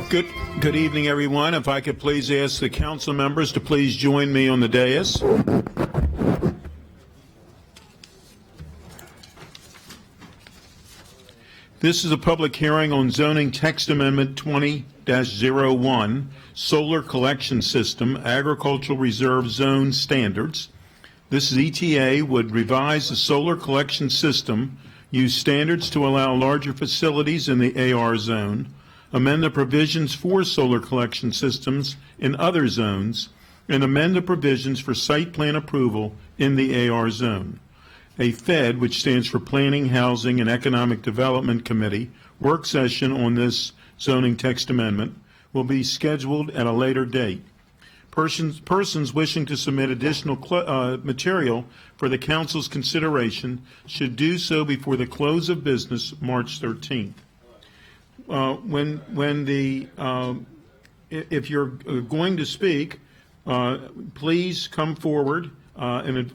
Good evening, everyone. If I could please ask the council members to please join me on the dais. This is a public hearing on zoning text amendment 20-01, solar collection system, agricultural reserve zone standards. This ZTA would revise the solar collection system, use standards to allow larger facilities in the AR zone, amend the provisions for solar collection systems in other zones, and amend the provisions for site plan approval in the AR zone. A FED, which stands for Planning, Housing, and Economic Development Committee, work session on this zoning text amendment will be scheduled at a later date. Persons wishing to submit additional material for the council's consideration should do so before the close of business March 13th. If you're going to speak, please come forward. And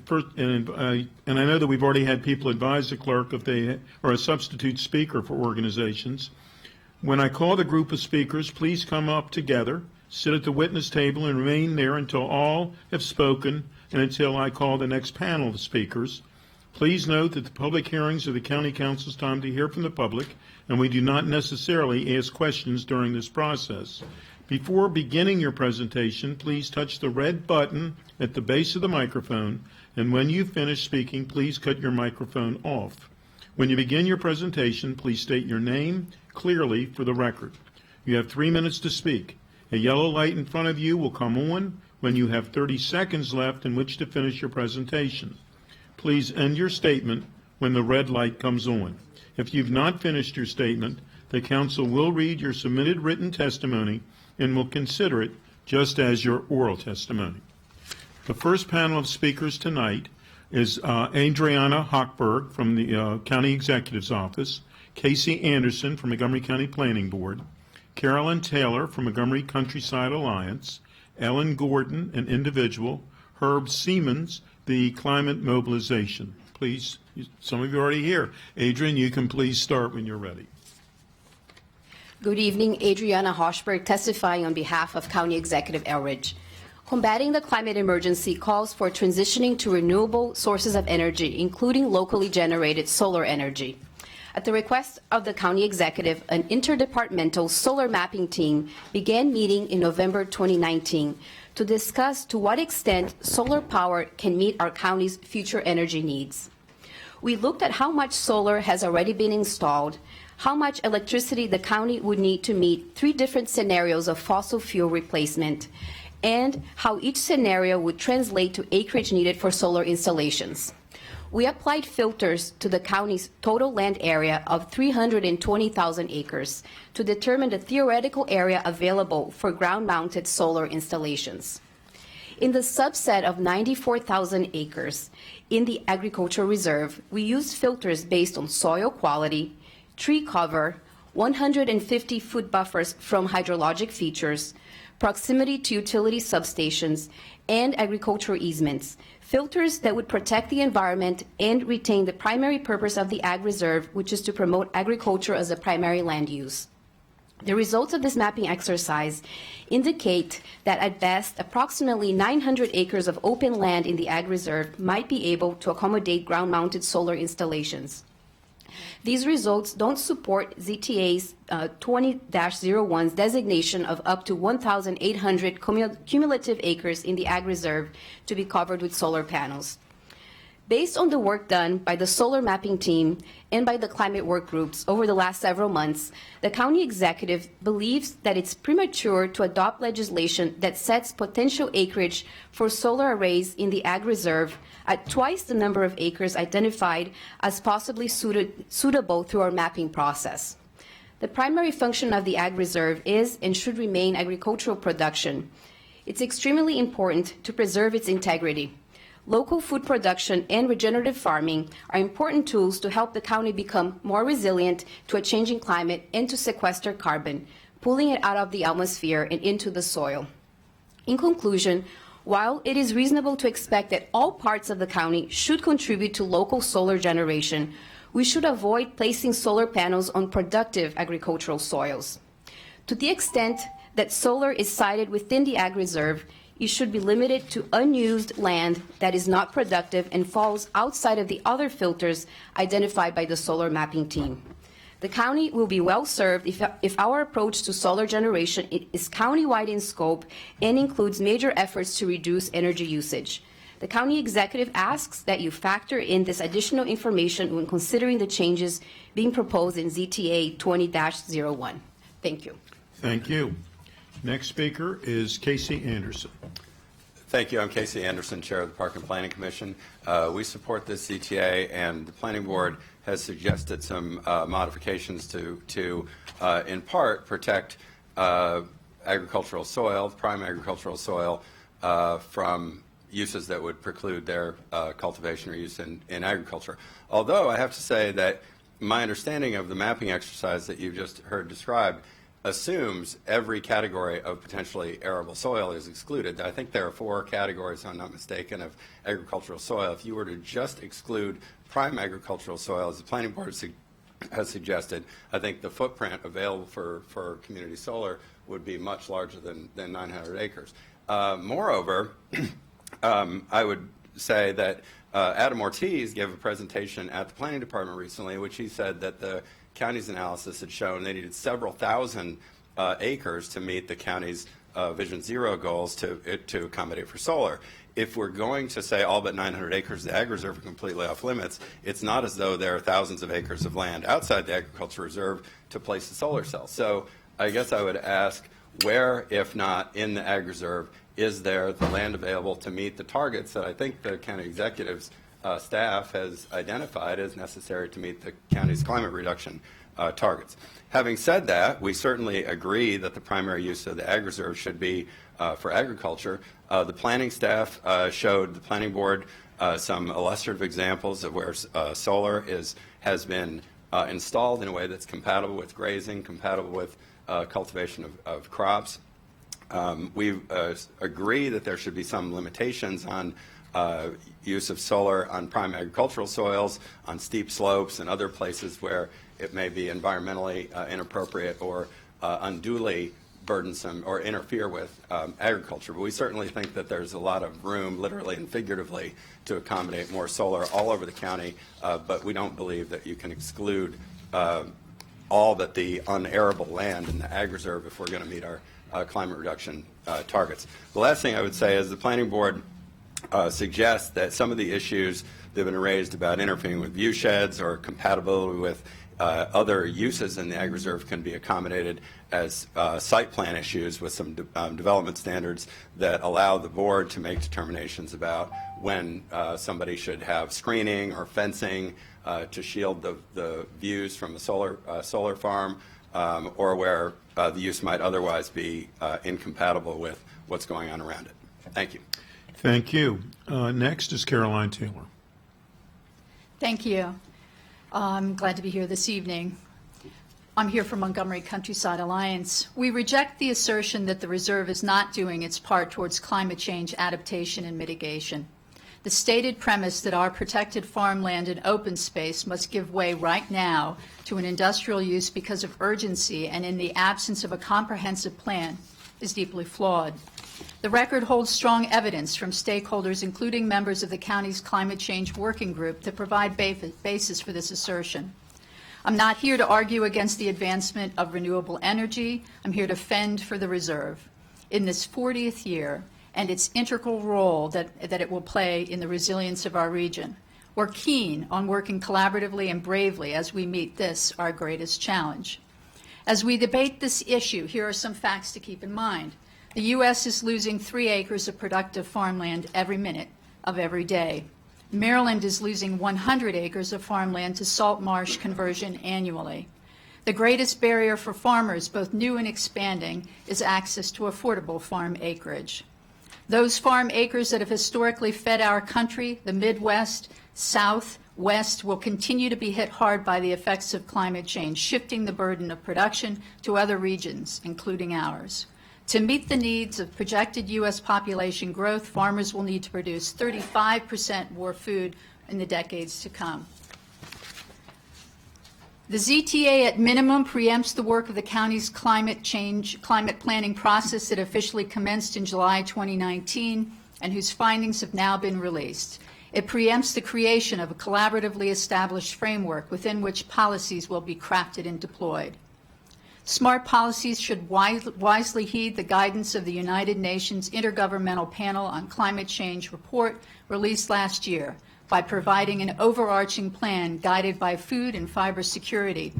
I know that we've already had people advise the clerk if they are a substitute speaker for organizations. When I call the group of speakers, please come up together, sit at the witness table, and remain there until all have spoken and until I call the next panel of speakers. Please note that the public hearings are the county council's time to hear from the public, and we do not necessarily ask questions during this process. Before beginning your presentation, please touch the red button at the base of the microphone, and when you finish speaking, please cut your microphone off. When you begin your presentation, please state your name clearly for the record. You have 3 minutes to speak. A yellow light in front of you will come on when you have 30 seconds left in which to finish your presentation. Please end your statement when the red light comes on. If you've not finished your statement, the council will read your submitted written testimony and will consider it just as your oral testimony. The first panel of speakers tonight is Adriana Hochberg from the County Executive's Office, Casey Anderson from Montgomery County Planning Board, Carolyn Taylor from Montgomery Countryside Alliance, Ellen Gordon, an individual, Herb Seaman, the Climate Mobilization. Please, some of you are already here. Adrian, you can please start when you're ready. Good evening, Adriana Hochberg, testifying on behalf of County Executive Elridge. Combating the climate emergency calls for transitioning to renewable sources of energy, including locally generated solar energy. At the request of the County Executive, an interdepartmental solar mapping team began meeting in November 2019 to discuss to what extent solar power can meet our county's future energy needs. We looked at how much solar has already been installed, how much electricity the county would need to meet 3 different scenarios of fossil fuel replacement, and how each scenario would translate to acreage needed for solar installations. We applied filters to the county's total land area of 320,000 acres to determine the theoretical area available for ground-mounted solar installations. In the subset of 94,000 acres in the agricultural reserve, we used filters based on soil quality, tree cover, 150-foot buffers from hydrologic features, proximity to utility substations, and agricultural easements, filters that would protect the environment and retain the primary purpose of the ag reserve, which is to promote agriculture as a primary land use. The results of this mapping exercise indicate that at best, approximately 900 acres of open land in the ag reserve might be able to accommodate ground-mounted solar installations. These results don't support ZTA's 20-01's designation of up to 1,800 cumulative acres in the ag reserve to be covered with solar panels. Based on the work done by the solar mapping team and by the climate work groups over the last several months, the county executive believes that it's premature to adopt legislation that sets potential acreage for solar arrays in the ag reserve at twice the number of acres identified as possibly suitable through our mapping process. The primary function of the ag reserve is and should remain agricultural production. It's extremely important to preserve its integrity. Local food production and regenerative farming are important tools to help the county become more resilient to a changing climate and to sequester carbon, pulling it out of the atmosphere and into the soil. In conclusion, while it is reasonable to expect that all parts of the county should contribute to local solar generation, we should avoid placing solar panels on productive agricultural soils. To the extent that solar is sited within the ag reserve, it should be limited to unused land that is not productive and falls outside of the other filters identified by the solar mapping team. The county will be well served if our approach to solar generation is countywide in scope and includes major efforts to reduce energy usage. The county executive asks that you factor in this additional information when considering the changes being proposed in ZTA 20-01. Thank you. Thank you. Next speaker is Casey Anderson. Thank you. I'm Casey Anderson, Chair of the Park and Planning Commission. We support this ZTA, and the Planning Board has suggested some modifications to in part, protect agricultural soil, prime agricultural soil, from uses that would preclude their cultivation or use in agriculture. Although I have to say that my understanding of the mapping exercise that you just heard described assumes every category of potentially arable soil is excluded. I think there are 4 categories, if I'm not mistaken, of agricultural soil. If you were to just exclude prime agricultural soil, as the Planning Board has suggested, I think the footprint available for community solar would be much larger than 900 acres. Moreover, I would say that Adam Ortiz gave a presentation at the Planning Department recently in which he said that the county's analysis had shown they needed several thousand acres to meet the county's Vision Zero goals to accommodate for solar. If we're going to say all but 900 acres of the ag reserve are completely off limits, it's not as though there are thousands of acres of land outside the agriculture reserve to place the solar cell. So I guess I would ask, where, if not in the ag reserve, is there the land available to meet the targets that I think the county executive's staff has identified as necessary to meet the county's climate reduction targets. Having said that, we certainly agree that the primary use of the ag reserve should be for agriculture. The planning staff showed the Planning Board some illustrative examples of where solar has been installed in a way that's compatible with grazing, compatible with cultivation of crops. We agree that there should be some limitations on use of solar on prime agricultural soils, on steep slopes and other places where it may be environmentally inappropriate or unduly burdensome or interfere with agriculture. But we certainly think that there's a lot of room, literally and figuratively, to accommodate more solar all over the county, but we don't believe that you can exclude all but the unarable land in the ag reserve if we're going to meet our climate reduction targets. The last thing I would say is the Planning Board suggests that some of the issues that have been raised about interfering with view sheds or compatibility with other uses in the ag reserve can be accommodated as site plan issues with some development standards that allow the board to make determinations about when somebody should have screening or fencing to shield the views from the solar farm, or where the use might otherwise be incompatible with what's going on around it. Thank you. Thank you. Next is Caroline Taylor. Thank you. I'm glad to be here this evening. I'm here for Montgomery Countryside Alliance. We reject the assertion that the reserve is not doing its part towards climate change adaptation and mitigation. The stated premise that our protected farmland and open space must give way right now to an industrial use because of urgency and in the absence of a comprehensive plan is deeply flawed. The record holds strong evidence from stakeholders, including members of the county's climate change working group, that provide basis for this assertion. I'm not here to argue against the advancement of renewable energy. I'm here to fend for the reserve in this 40th year and its integral role that it will play in the resilience of our region. We're keen on working collaboratively and bravely as we meet this, our greatest challenge. As we debate this issue, here are some facts to keep in mind. The U.S. is losing 3 acres of productive farmland every minute of every day. Maryland is losing 100 acres of farmland to salt marsh conversion annually. The greatest barrier for farmers, both new and expanding, is access to affordable farm acreage. Those farm acres that have historically fed our country, the Midwest, South, West, will continue to be hit hard by the effects of climate change, shifting the burden of production to other regions, including ours. To meet the needs of projected U.S. population growth, farmers will need to produce 35% more food in the decades to come. The ZTA at minimum preempts the work of the county's climate planning process that officially commenced in July 2019 and whose findings have now been released. It preempts the creation of a collaboratively established framework within which policies will be crafted and deployed. Smart policies should wisely heed the guidance of the United Nations Intergovernmental Panel on Climate Change report released last year by providing an overarching plan guided by food and fiber security,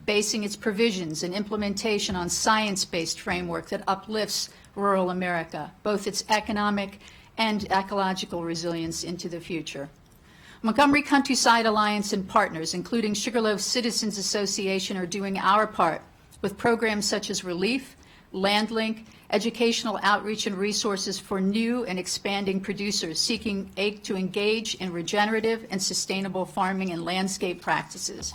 basing its provisions and implementation on science-based framework that uplifts rural America, both its economic and ecological resilience into the future. Montgomery Countryside Alliance and partners, including Sugarloaf Citizens Association, are doing our part with programs such as Relief, LandLink, educational outreach and resources for new and expanding producers seeking to engage in regenerative and sustainable farming and landscape practices.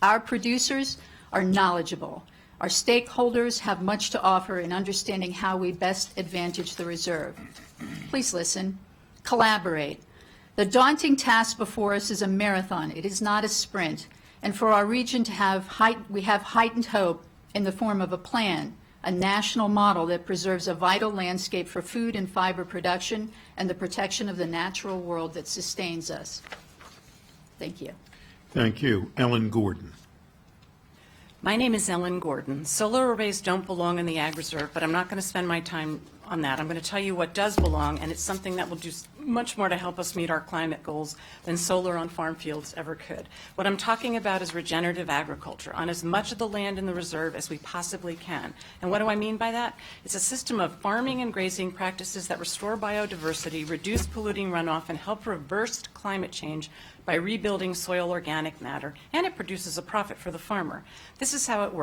Our producers are knowledgeable. Our stakeholders have much to offer in understanding how we best advantage the reserve. Please listen, collaborate. The daunting task before us is a marathon. It is not a sprint. And for our region to have we have heightened hope in the form of a plan, a national model that preserves a vital landscape for food and fiber production and the protection of the natural world that sustains us. Thank you. Thank you. Ellen Gordon. My name is Ellen Gordon. Solar arrays don't belong in the Ag Reserve, but I'm not going to spend my time on that. I'm going to tell you what does belong, and it's something that will do much more to help us meet our climate goals than solar on farm fields ever could. What I'm talking about is regenerative agriculture on as much of the land in the reserve as we possibly can. And what do I mean by that? It's a system of farming and grazing practices that restore biodiversity, reduce polluting runoff, and help reverse climate change by rebuilding soil organic matter, and it produces a profit for the farmer. This is how it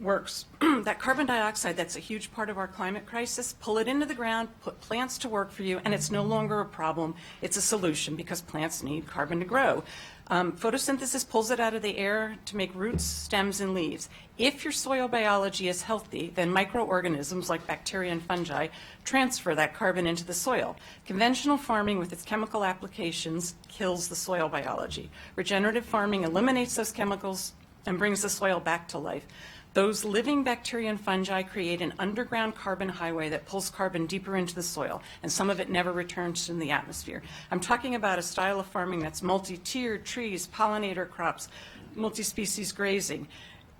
works. That carbon dioxide, that's a huge part of our climate crisis, pull it into the ground, put plants to work for you, and it's no longer a problem, it's a solution because plants need carbon to grow. Photosynthesis pulls it out of the air to make roots, stems, and leaves. If your soil biology is healthy, then microorganisms like bacteria and fungi transfer that carbon into the soil. Conventional farming with its chemical applications kills the soil biology. Regenerative farming eliminates those chemicals and brings the soil back to life. Those living bacteria and fungi create an underground carbon highway that pulls carbon deeper into the soil, and some of it never returns in the atmosphere. I'm talking about a style of farming that's multi-tiered, trees, pollinator crops, multi-species grazing.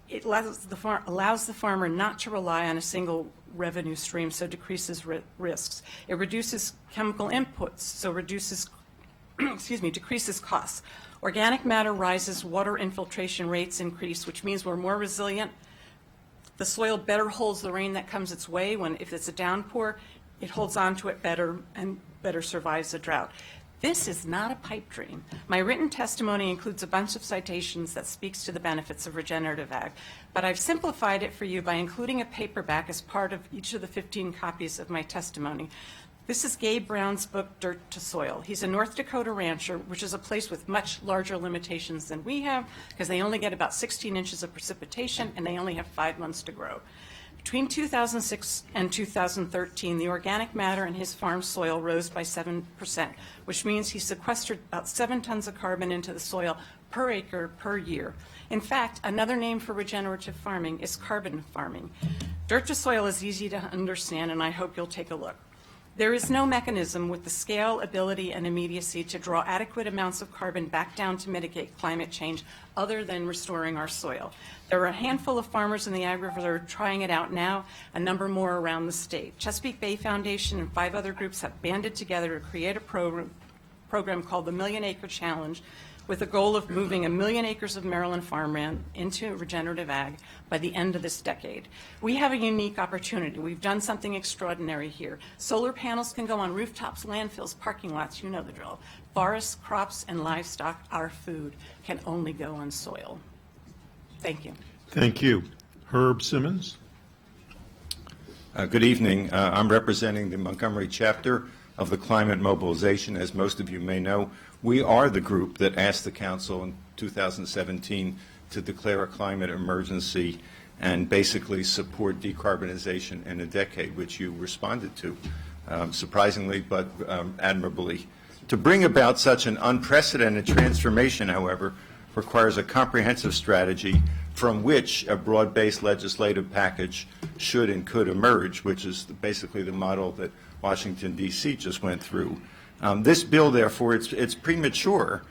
It allows the farmer not to rely on a single revenue stream, so decreases risks. It reduces chemical inputs, so decreases costs. Organic matter rises, water infiltration rates increase, which means we're more resilient. The soil better holds the rain that comes its way. If it's a downpour, it holds on to it better and better survives the drought. This is not a pipe dream. My written testimony includes a bunch of citations that speaks to the benefits of regenerative ag, but I've simplified it for you by including a paperback as part of each of the 15 copies of my testimony. This is Gabe Brown's book, Dirt to Soil. He's a North Dakota rancher, which is a place with much larger limitations than we have, because they only get about 16 inches of precipitation and they only have 5 months to grow. Between 2006 and 2013, the organic matter in his farm soil rose by 7%, which means he sequestered about 7 tons of carbon into the soil per acre per year. In fact, another name for regenerative farming is carbon farming. Dirt to Soil is easy to understand, and I hope you'll take a look. There is no mechanism with the scale, ability, and immediacy to draw adequate amounts of carbon back down to mitigate climate change other than restoring our soil. There are a handful of farmers in the Ag Reserve trying it out now, a number more around the state. Chesapeake Bay Foundation and 5 other groups have banded together to create a program called the Million Acre Challenge, with the goal of moving 1 million acres of Maryland farmland into regenerative ag by the end of this decade. We have a unique opportunity. We've done something extraordinary here. Solar panels can go on rooftops, landfills, parking lots, you know the drill. Forests, crops, and livestock, our food, can only go on soil. Thank you. Thank you. Herb Simmons. Good evening. I'm representing the Montgomery chapter of the Climate Mobilization. As most of you may know, we are the group that asked the Council in 2017 to declare a climate emergency and basically support decarbonization in a decade, which you responded to, surprisingly but admirably. To bring about such an unprecedented transformation, however, requires a comprehensive strategy from which a broad-based legislative package should and could emerge, which is basically the model that Washington, D.C. just went through. This bill, therefore, it's premature,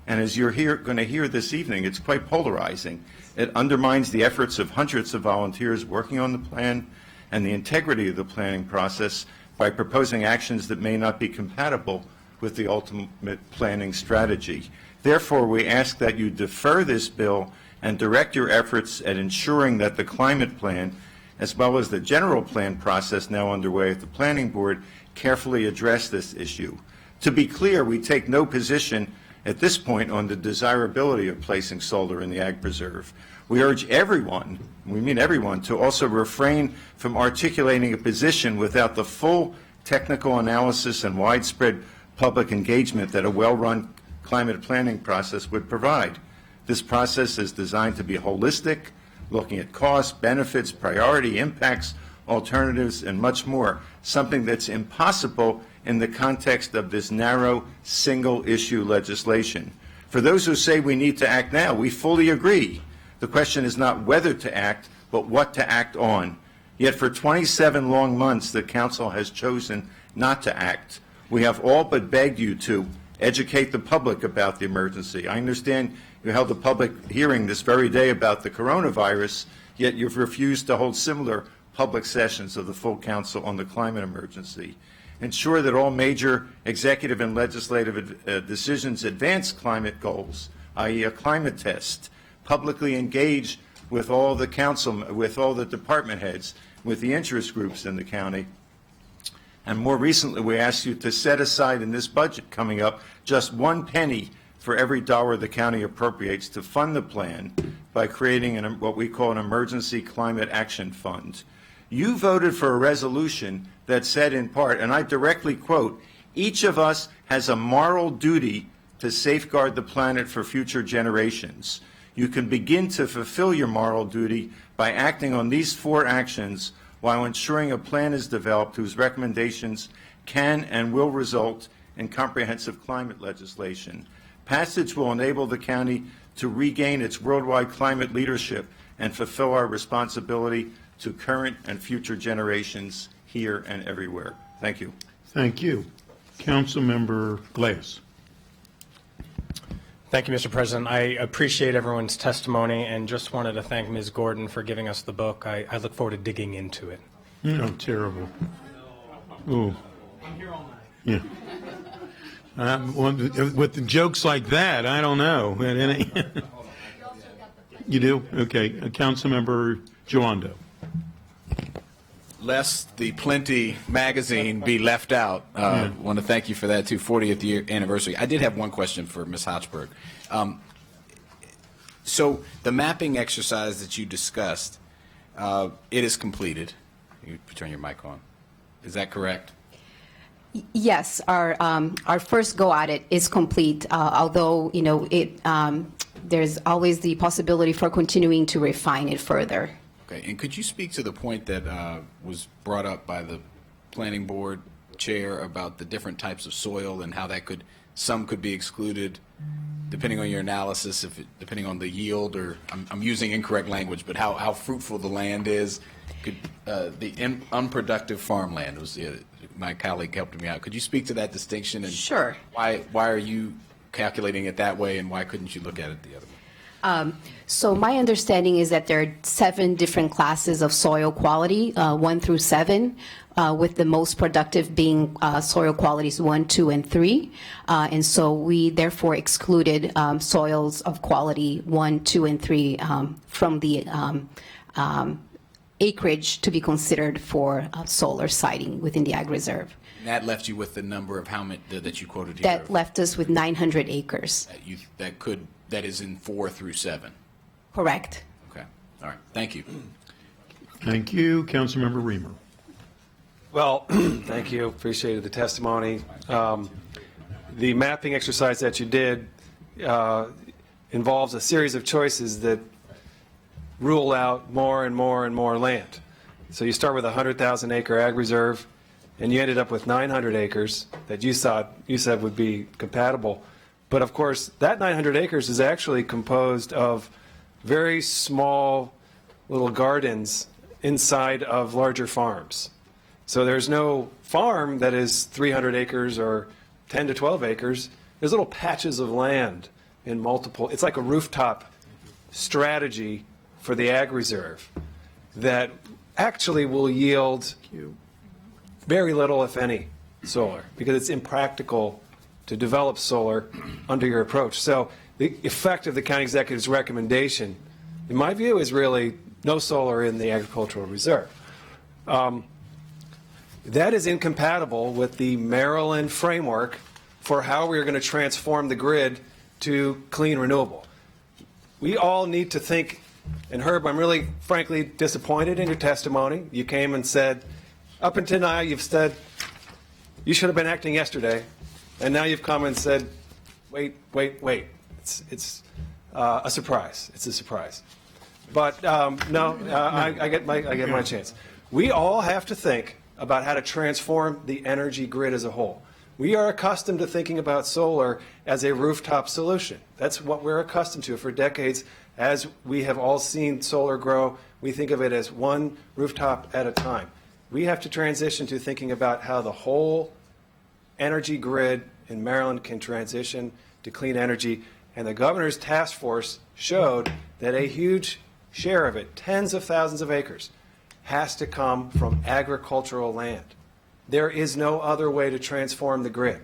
and as you're going to hear this evening, it's quite polarizing. It undermines the efforts of hundreds of volunteers working on the plan and the integrity of the planning process by proposing actions that may not be compatible with the ultimate planning strategy. Therefore, we ask that you defer this bill and direct your efforts at ensuring that the climate plan, as well as the general plan process now underway at the Planning Board, carefully address this issue. To be clear, we take no position at this point on the desirability of placing solar in the Ag Preserve. We urge everyone, we mean everyone, to also refrain from articulating a position without the full technical analysis and widespread public engagement that a well-run climate planning process would provide. This process is designed to be holistic, looking at costs, benefits, priority, impacts, alternatives, and much more, something that's impossible in the context of this narrow, single-issue legislation. For those who say we need to act now, we fully agree. The question is not whether to act, but what to act on. Yet for 27 long months, the Council has chosen not to act. We have all but begged you to educate the public about the emergency. I understand you held a public hearing this very day about the coronavirus, yet you've refused to hold similar public sessions of the full Council on the climate emergency. Ensure that all major executive and legislative decisions advance climate goals, i.e. a climate test. Publicly engage with all the council, with all the department heads, with the interest groups in the county. And more recently, we asked you to set aside in this budget coming up just 1 penny for every dollar the county appropriates to fund the plan by creating what we call an emergency climate action fund. You voted for a resolution that said in part, and I directly quote, "Each of us has a moral duty to safeguard the planet for future generations. You can begin to fulfill your moral duty by acting on these 4 actions while ensuring a plan is developed whose recommendations can and will result in comprehensive climate legislation. Passage will enable the county to regain its worldwide climate leadership and fulfill our responsibility to current and future generations here and everywhere." Thank you. Thank you. Councilmember Glass. Thank you, Mr. President. I appreciate everyone's testimony and just wanted to thank Ms. Gordon for giving us the book. I look forward to digging into it. Oh, terrible. Oh. I'm here all night. Yeah. With the jokes like that, I don't know. You do? Okay. Councilmember Joando. Lest the Plenty magazine be left out, I want to thank you for that, too, 40th year anniversary. I did have one question for Ms. Hochberg. So the mapping exercise that you discussed, it is completed. You turn your mic on. Is that correct? Yes, our first go at it is complete, although, you know, there's always the possibility for continuing to refine it further. Okay, and could you speak to the point that was brought up by the Planning Board Chair about the different types of soil and how some could be excluded depending on your analysis, depending on the yield, or I'm using incorrect language, but how fruitful the land is? The unproductive farmland was my colleague helped me out. Could you speak to that distinction? And Sure. Why are you calculating it that way, and why couldn't you look at it the other way? So my understanding is that there are 7 different classes of soil quality, 1 through 7, with the most productive being soil qualities 1, 2, and 3. And so we therefore excluded soils of quality 1, 2, and 3 from the acreage to be considered for solar siting within the Ag Reserve. And that left you with the number of how many that you quoted here? That left us with 900 acres. That is in 4 through 7. Correct. Okay. All right. Thank you. Thank you. Councilmember Reamer. Well, thank you. Appreciated the testimony. The mapping exercise that you did involves a series of choices that rule out more and more and more land. So you start with a 100,000 acre ag reserve, and you ended up with 900 acres that you said would be compatible But of course, that 900 acres is actually composed of very small little gardens inside of larger farms. So there's no farm that is 300 acres or 10 to 12 acres. There's little patches of land in multiple, it's like a rooftop strategy for the ag reserve that actually will yield very little, if any, solar, because it's impractical to develop solar under your approach. So the effect of the county executive's recommendation, in my view, is really no solar in the agricultural reserve. That is incompatible with the Maryland framework for how we are going to transform the grid to clean renewable. We all need to think, and Herb, I'm really frankly disappointed in your testimony. You came and said, up until now you've said, you should have been acting yesterday, and now you've come and said, wait. It's a surprise. It's a surprise. But no, I get my chance. We all have to think about how to transform the energy grid as a whole. We are accustomed to thinking about solar as a rooftop solution. That's what we're accustomed to for decades. As we have all seen solar grow, we think of it as one rooftop at a time. We have to transition to thinking about how the whole energy grid in Maryland can transition to clean energy. And the governor's task force showed that a huge share of it, tens of thousands of acres, has to come from agricultural land. There is no other way to transform the grid.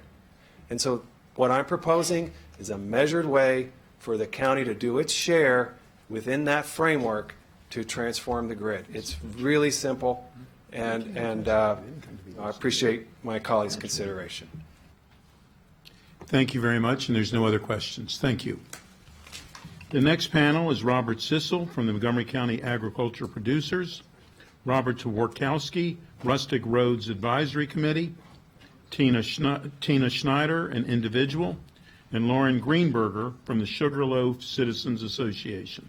And so what I'm proposing is a measured way for the county to do its share within that framework to transform the grid. It's really simple, and I appreciate my colleagues' consideration. Thank you very much, and there's no other questions. Thank you. The next panel is Robert Sissel from the Montgomery County Agriculture Producers, Robert Jaworkowski, Rustic Roads Advisory Committee, Tina Schneider, an individual, and Lauren Greenberger from the Sugarloaf Citizens Association.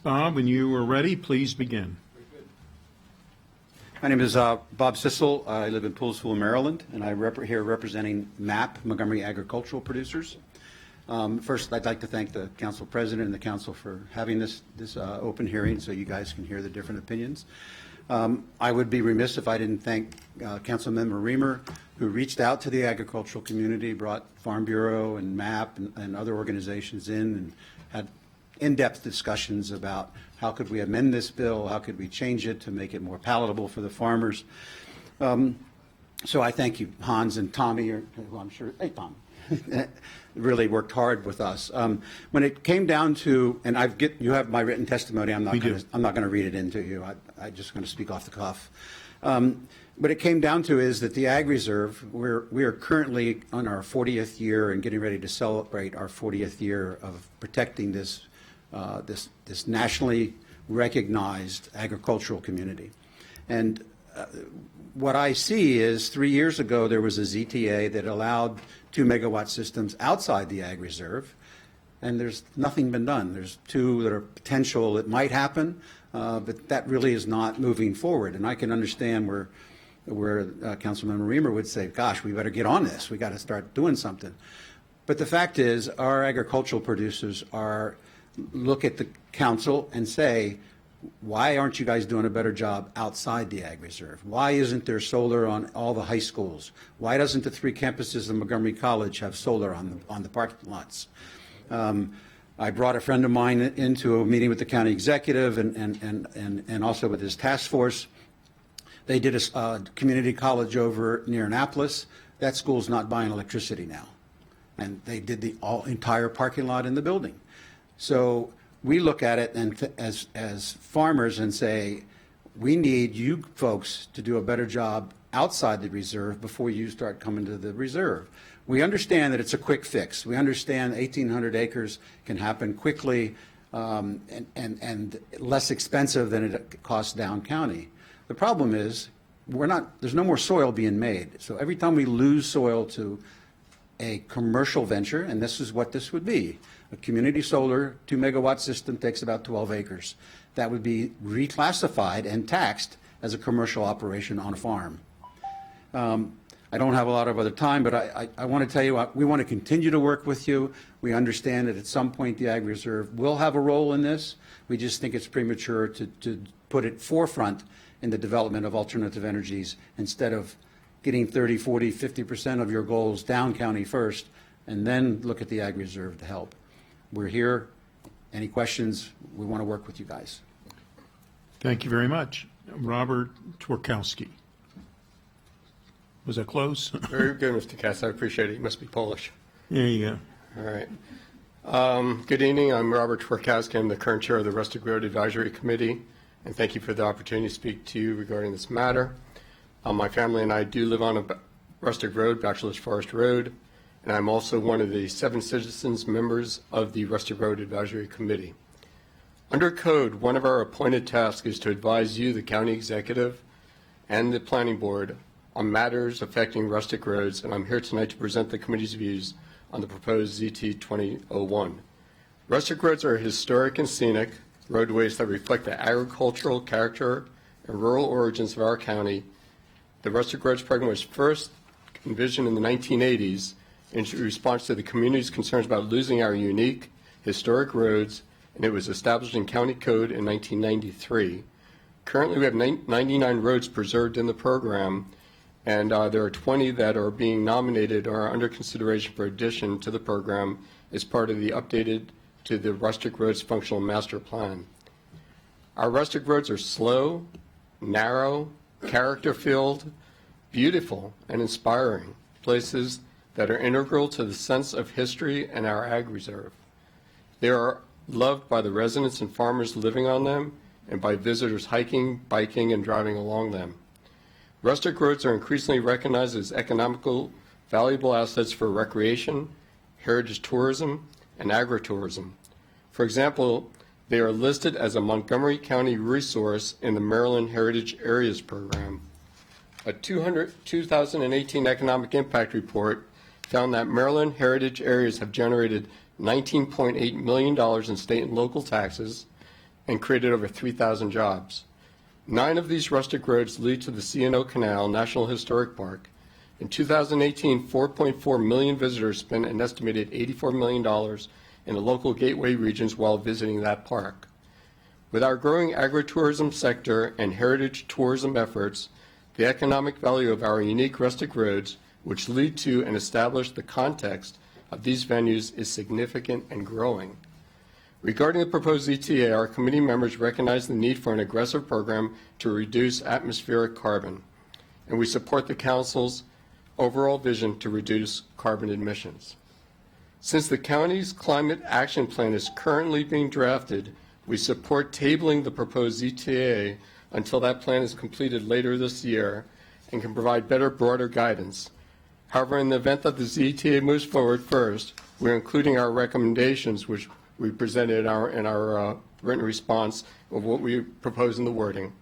Bob, when you are ready, please begin. My name is Bob Sissel. I live in Poolsville, Maryland, and I'm here representing MAP, Montgomery Agricultural Producers. First, I'd like to thank the council president and the council for having this open hearing so you guys can hear the different opinions. I would be remiss if I didn't thank Councilmember Reamer, who reached out to the agricultural community, brought Farm Bureau and MAP and other organizations in and had in-depth discussions about how could we amend this bill, how could we change it to make it more palatable for the farmers. So I thank you, Hans and Tommy, who I'm sure, hey Tom, really worked hard with us. When it came down to, and you have my written testimony, I'm not going to read it into you, I'm just going to speak off the cuff. What it came down to is that the Ag Reserve, we are currently on our 40th year and getting ready to celebrate our 40th year of protecting this nationally recognized agricultural community. And what I see is 3 years ago there was a ZTA that allowed 2 megawatt systems outside the Ag Reserve, and there's nothing been done. There's 2 that are potential that might happen, but that really is not moving forward. And I can understand where Councilmember Reamer would say, gosh, we better get on this. We got to start doing something. But the fact is our agricultural producers look at the council and say, why aren't you guys doing a better job outside the Ag Reserve? Why isn't there solar on all the high schools? Why doesn't the 3 campuses of Montgomery College have solar on the parking lots? I brought a friend of mine into a meeting with the county executive and also with his task force. They did a community college over near Annapolis. That school's not buying electricity now. And they did the entire parking lot in the building. So we look at it and as farmers and say, we need you folks to do a better job outside the reserve before you start coming to the reserve. We understand that it's a quick fix. We understand 1,800 acres can happen quickly and less expensive than it costs down county. The problem is there's no more soil being made. So every time we lose soil to a commercial venture, and this is what this would be, a community solar 2 megawatt system takes about 12 acres. That would be reclassified and taxed as a commercial operation on a farm. I don't have a lot of other time, but I want to tell you, we want to continue to work with you. We understand that at some point the Ag Reserve will have a role in this. We just think it's premature to put it forefront in the development of alternative energies instead of getting 30, 40, 50% of your goals down county first, and then look at the Ag Reserve to help. We're here. Any questions? We want to work with you guys. Thank you very much. Robert Twarkowski. Was that close? Very good, Mr. Cass. I appreciate it. You must be Polish. There you go. All right. Good evening. I'm Robert Twarkowski. I'm the current chair of the Rustic Road Advisory Committee, and thank you for the opportunity to speak to you regarding this matter. My family and I do live on a rustic road, Bachelor's Forest Road, and I'm also one of the 7 citizens members of the Rustic Road Advisory Committee. Under code, one of our appointed tasks is to advise you, the county executive, and the planning board on matters affecting rustic roads, and I'm here tonight to present the committee's views on the proposed ZT 2001. Rustic roads are historic and scenic roadways that reflect the agricultural character and rural origins of our county. The Rustic Roads program was first envisioned in the 1980s in response to the community's concerns about losing our unique historic roads, and it was established in county code in 1993. Currently, we have 99 roads preserved in the program, and there are 20 that are being nominated or are under consideration for addition to the program as part of the updated to the Rustic Roads Functional Master Plan. Our rustic roads are slow, narrow, character-filled, beautiful, and inspiring places that are integral to the sense of history and our ag reserve. They are loved by the residents and farmers living on them and by visitors hiking, biking, and driving along them. Rustic roads are increasingly recognized as economical, valuable assets for recreation, heritage tourism, and agritourism. For example, they are listed as a Montgomery County resource in the Maryland Heritage Areas Program. A 2018 Economic Impact Report found that Maryland Heritage Areas have generated $19.8 million in state and local taxes and created over 3,000 jobs. 9 of these rustic roads lead to the C&O Canal National Historic Park. In 2018, 4.4 million visitors spent an estimated $84 million in the local gateway regions while visiting that park. With our growing agritourism sector and heritage tourism efforts, the economic value of our unique rustic roads, which lead to and establish the context of these venues, is significant and growing. Regarding the proposed ZTA, our committee members recognize the need for an aggressive program to reduce atmospheric carbon, and we support the Council's overall vision to reduce carbon emissions. Since the county's climate action plan is currently being drafted, we support tabling the proposed ZTA until that plan is completed later this year and can provide better, broader guidance. However, in the event that the ZTA moves forward first, we're including our recommendations, which we presented in our written response of what we propose in the wording.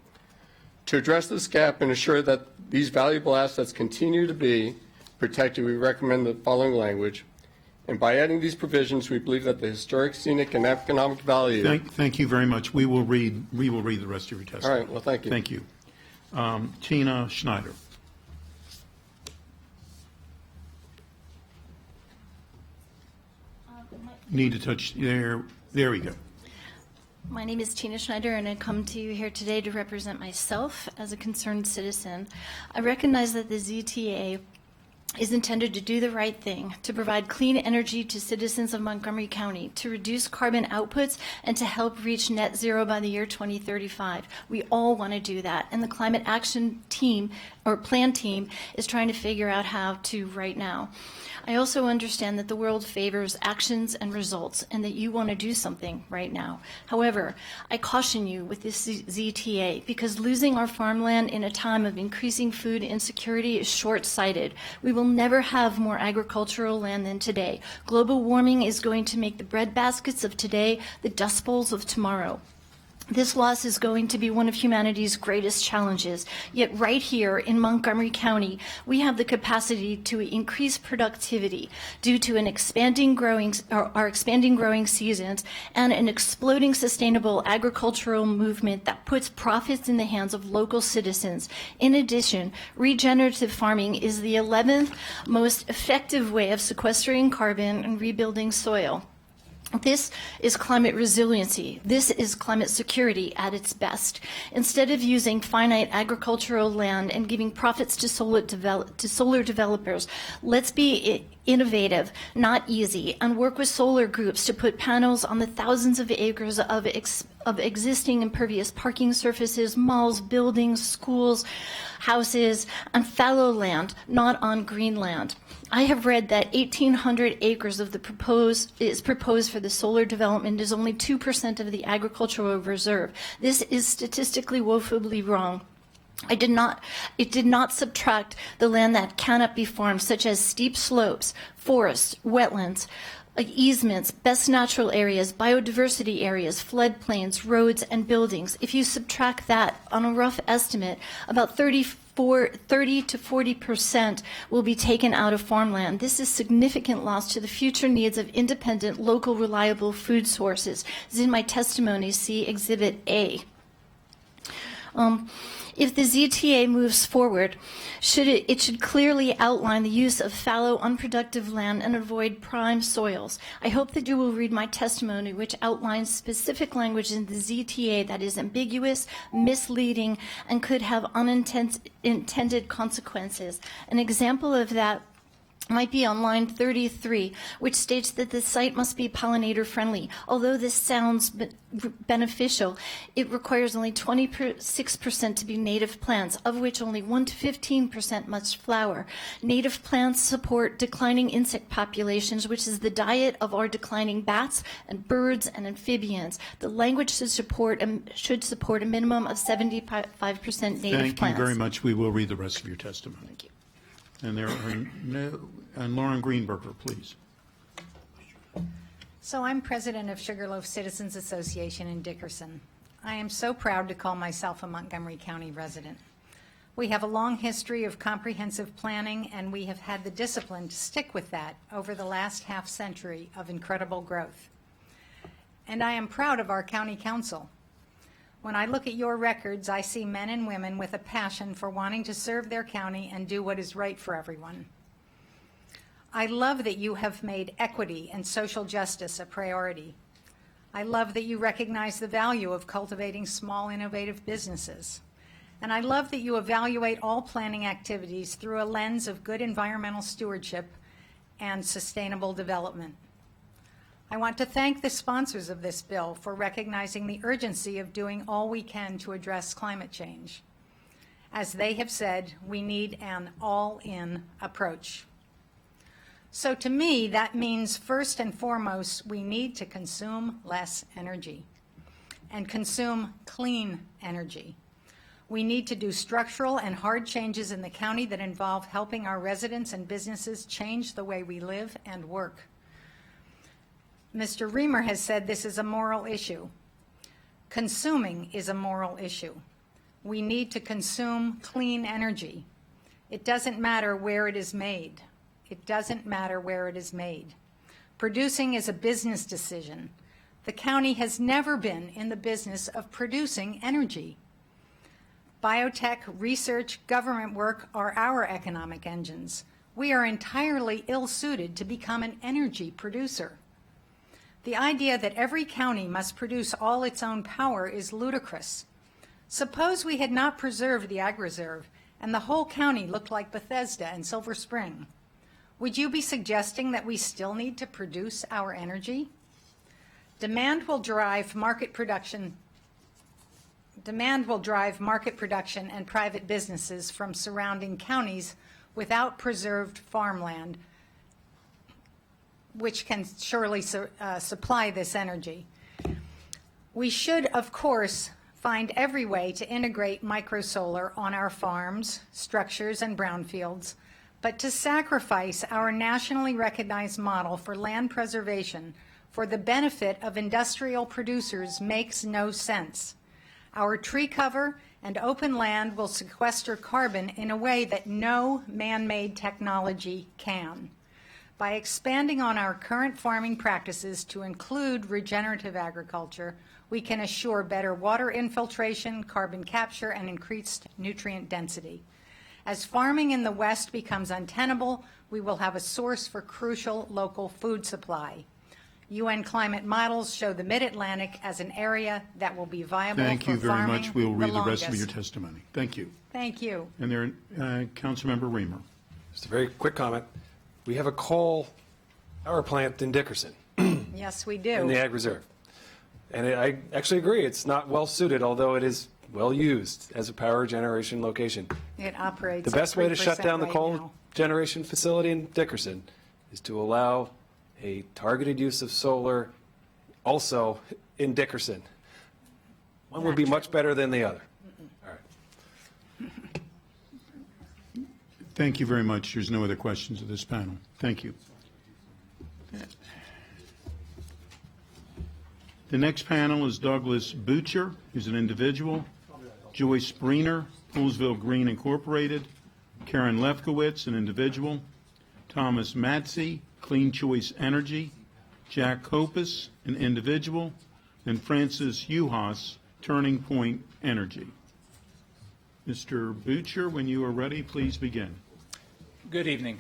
To address this gap and ensure that these valuable assets continue to be protected, we recommend the following language. And by adding these provisions, we believe that the historic, scenic, and economic value. Thank you very much. We will read the rest of your testimony. All right. Well, thank you. Thank you. Tina Schneider. Need to touch there. There we go. My name is Tina Schneider, and I come to you here today to represent myself as a concerned citizen. I recognize that the ZTA is intended to do the right thing, to provide clean energy to citizens of Montgomery County, to reduce carbon outputs, and to help reach net zero by the year 2035. We all want to do that, and the climate action team, or plan team, is trying to figure out how to right now. I also understand that the world favors actions and results, and that you want to do something right now. However, I caution you with this ZTA, because losing our farmland in a time of increasing food insecurity is short-sighted. We will never have more agricultural land than today. Global warming is going to make the bread baskets of today the dust bowls of tomorrow. This loss is going to be one of humanity's greatest challenges. Yet right here in Montgomery County, we have the capacity to increase productivity due to our expanding growing seasons and an exploding sustainable agricultural movement that puts profits in the hands of local citizens. In addition, regenerative farming is the 11th most effective way of sequestering carbon and rebuilding soil. This is climate resiliency. This is climate security at its best. Instead of using finite agricultural land and giving profits to solar developers, let's be innovative, not easy, and work with solar groups to put panels on the thousands of acres of existing impervious parking surfaces, malls, buildings, schools, houses, and fallow land, not on green land. I have read that 1,800 acres of the proposed for the solar development is only 2% of the agricultural reserve. This is statistically woefully wrong. It did not subtract the land that cannot be farmed, such as steep slopes, forests, wetlands, easements, best natural areas, biodiversity areas, floodplains, roads, and buildings. If you subtract that, on a rough estimate, about 30 to 40% will be taken out of farmland. This is significant loss to the future needs of independent, local, reliable food sources. This is in my testimony, see Exhibit A. If the ZTA moves forward, it should clearly outline the use of fallow, unproductive land and avoid prime soils. I hope that you will read my testimony, which outlines specific language in the ZTA that is ambiguous, misleading, and could have unintended consequences. An example of that might be on line 33, which states that the site must be pollinator friendly. Although this sounds beneficial, it requires only 26% to be native plants, of which only 1 to 15% must flower. Native plants support declining insect populations, which is the diet of our declining bats and birds and amphibians. The language should support a minimum of 75% native plants. Thank you very much. We will read the rest of your testimony. Thank you. And there are and Lauren Greenberger, please. So I'm president of Sugarloaf Citizens Association in Dickerson. I am so proud to call myself a Montgomery County resident. We have a long history of comprehensive planning, and we have had the discipline to stick with that over the last half century of incredible growth. And I am proud of our county council. When I look at your records, I see men and women with a passion for wanting to serve their county and do what is right for everyone. I love that you have made equity and social justice a priority. I love that you recognize the value of cultivating small, innovative businesses. And I love that you evaluate all planning activities through a lens of good environmental stewardship and sustainable development. I want to thank the sponsors of this bill for recognizing the urgency of doing all we can to address climate change. As they have said, we need an all-in approach. So to me, that means first and foremost, we need to consume less energy and consume clean energy. We need to do structural and hard changes in the county that involve helping our residents and businesses change the way we live and work. Mr. Reamer has said this is a moral issue. Consuming is a moral issue. We need to consume clean energy. It doesn't matter where it is made. It doesn't matter where it is made. Producing is a business decision. The county has never been in the business of producing energy. Biotech, research, government work are our economic engines. We are entirely ill-suited to become an energy producer. The idea that every county must produce all its own power is ludicrous. Suppose we had not preserved the Ag Reserve and the whole county looked like Bethesda and Silver Spring. Would you be suggesting that we still need to produce our energy? Demand will drive market production and private businesses from surrounding counties without preserved farmland, which can surely supply this energy. We should, of course, find every way to integrate microsolar on our farms, structures, and brownfields, but to sacrifice our nationally recognized model for land preservation for the benefit of industrial producers makes no sense. Our tree cover and open land will sequester carbon in a way that no man-made technology can. By expanding on our current farming practices to include regenerative agriculture, we can assure better water infiltration, carbon capture, and increased nutrient density. As farming in the West becomes untenable, we will have a source for crucial local food supply. UN climate models show the Mid-Atlantic as an area that will be viable for farming. Thank you very much. We'll read the rest of longest. your testimony. Thank you. Thank you. And there, Councilmember Reamer. Just a very quick comment. We have a coal power plant in Dickerson, Yes, we in the do. Ag Reserve. And I actually agree, it's not well-suited, although it is well-used as a power generation location. It operates The best at way to shut 3% down the right coal now. generation facility in Dickerson is to allow a targeted use of solar also in Dickerson. One would be much better than the other. All right. Thank you very much. There's no other questions of this panel. Thank you. The next panel is Douglas Butcher, who's an individual, Joyce Breener, Poolsville Green Incorporated, Karen Lefkowitz, an individual, Thomas Matsey, Clean Choice Energy, Jack Kopis, an individual, and Francis Uhas, Turning Point Energy. Mr. Butcher, when you are ready, please begin. Good evening.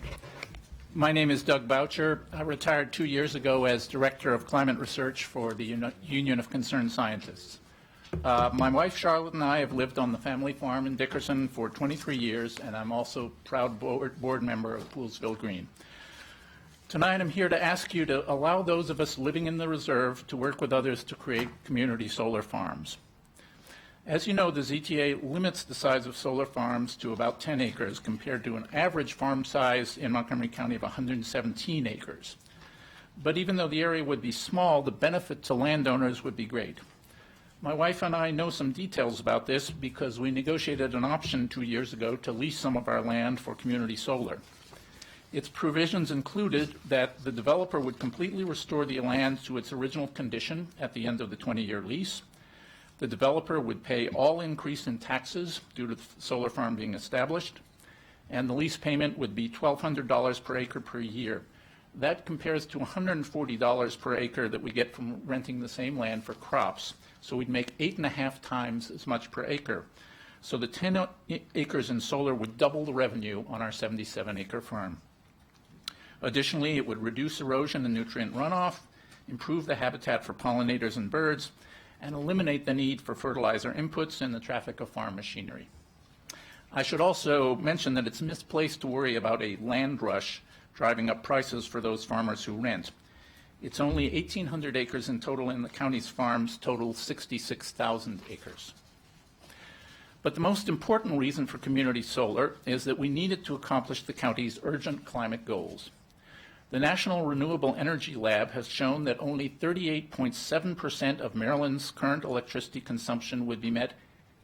My name is Doug Boucher. I retired 2 years ago as Director of Climate Research for the Union of Concerned Scientists. My wife Charlotte and I have lived on the family farm in Dickerson for 23 years, and I'm also proud board member of Poolsville Green. Tonight I'm here to ask you to allow those of us living in the reserve to work with others to create community solar farms. As you know, the ZTA limits the size of solar farms to about 10 acres compared to an average farm size in Montgomery County of 117 acres. But even though the area would be small, the benefit to landowners would be great. My wife and I know some details about this because we negotiated an option 2 years ago to lease some of our land for community solar. Its provisions included that the developer would completely restore the land to its original condition at the end of the 20-year lease. The developer would pay all increase in taxes due to the solar farm being established, and the lease payment would be $1,200 per acre per year. That compares to $140 per acre that we get from renting the same land for crops. So we'd make 8.5 times as much per acre. So the 10 acres in solar would double the revenue on our 77-acre farm. Additionally, it would reduce erosion and nutrient runoff, improve the habitat for pollinators and birds, and eliminate the need for fertilizer inputs and the traffic of farm machinery. I should also mention that it's misplaced to worry about a land rush driving up prices for those farmers who rent. It's only 1,800 acres in total, and the county's farms total 66,000 acres. But the most important reason for community solar is that we need it to accomplish the county's urgent climate goals. The National Renewable Energy Lab has shown that only 38.7% of Maryland's current electricity consumption would be met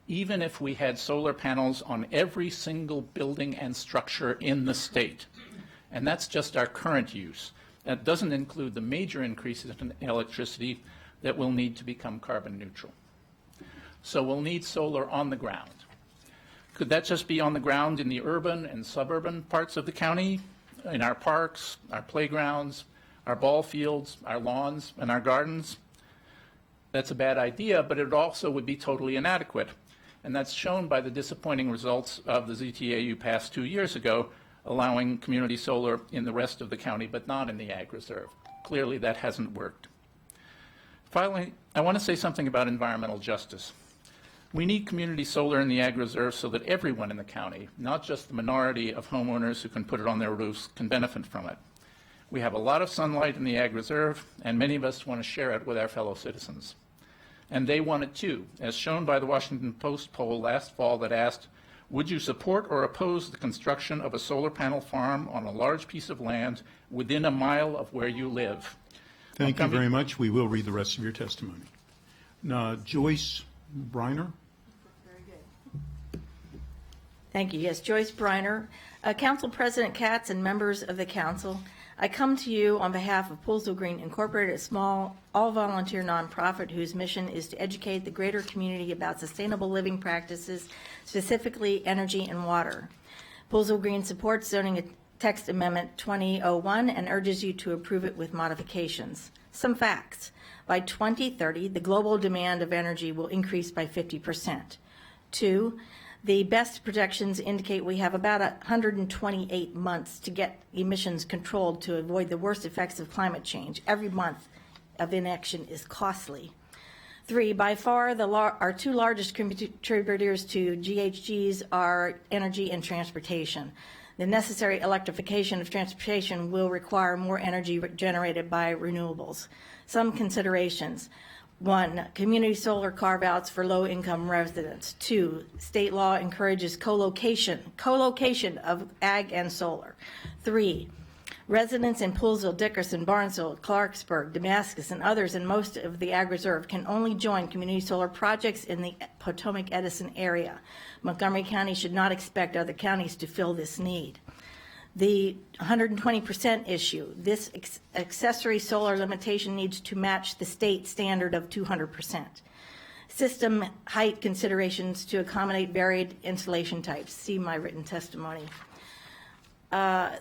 even if we had solar panels on every single building and structure in the state. And that's just our current use. That doesn't include the major increases in electricity that will need to become carbon neutral. So we'll need solar on the ground. Could that just be on the ground in the urban and suburban parts of the county? In our parks, our playgrounds, our ball fields, our lawns, and our gardens? That's a bad idea, but it also would be totally inadequate. And that's shown by the disappointing results of the ZTA you passed 2 years ago, allowing community solar in the rest of the county, but not in the Ag Reserve. Clearly, that hasn't worked. Finally, I want to say something about environmental justice. We need community solar in the Ag Reserve so that everyone in the county, not just the minority of homeowners who can put it on their roofs, can benefit from it. We have a lot of sunlight in the Ag Reserve, and many of us want to share it with our fellow citizens. And they want it too, as shown by the Washington Post poll last fall that asked, would you support or oppose the construction of a solar panel farm on a large piece of land within a mile of where you live? Thank you very much. We will read the rest of your testimony. Now, Joyce Briner. Thank you. Yes, Joyce Briner. Council President Katz and members of the council, I come to you on behalf of Poolsville Green Incorporated, a small, all-volunteer nonprofit whose mission is to educate the greater community about sustainable living practices, specifically energy and water. Poolsville Green supports zoning text amendment 2001 and urges you to approve it with modifications. Some facts. By 2030, the global demand of energy will increase by 50%. 2, the best projections indicate we have about 128 months to get emissions controlled to avoid the worst effects of climate change. Every month of inaction is costly. 3, by far, our two largest contributors to GHGs are energy and transportation. The necessary electrification of transportation will require more energy generated by renewables. Some considerations. 1, community solar carve-outs for low-income residents. 2, state law encourages co-location of ag and solar. 3, residents in Poolsville, Dickerson, Barnesville, Clarksburg, Damascus, and others in most of the Ag Reserve can only join community solar projects in the Potomac-Edison area. Montgomery County should not expect other counties to fill this need. The 120% issue, this accessory solar limitation needs to match the state standard of 200%. System height considerations to accommodate varied installation types. See my written testimony.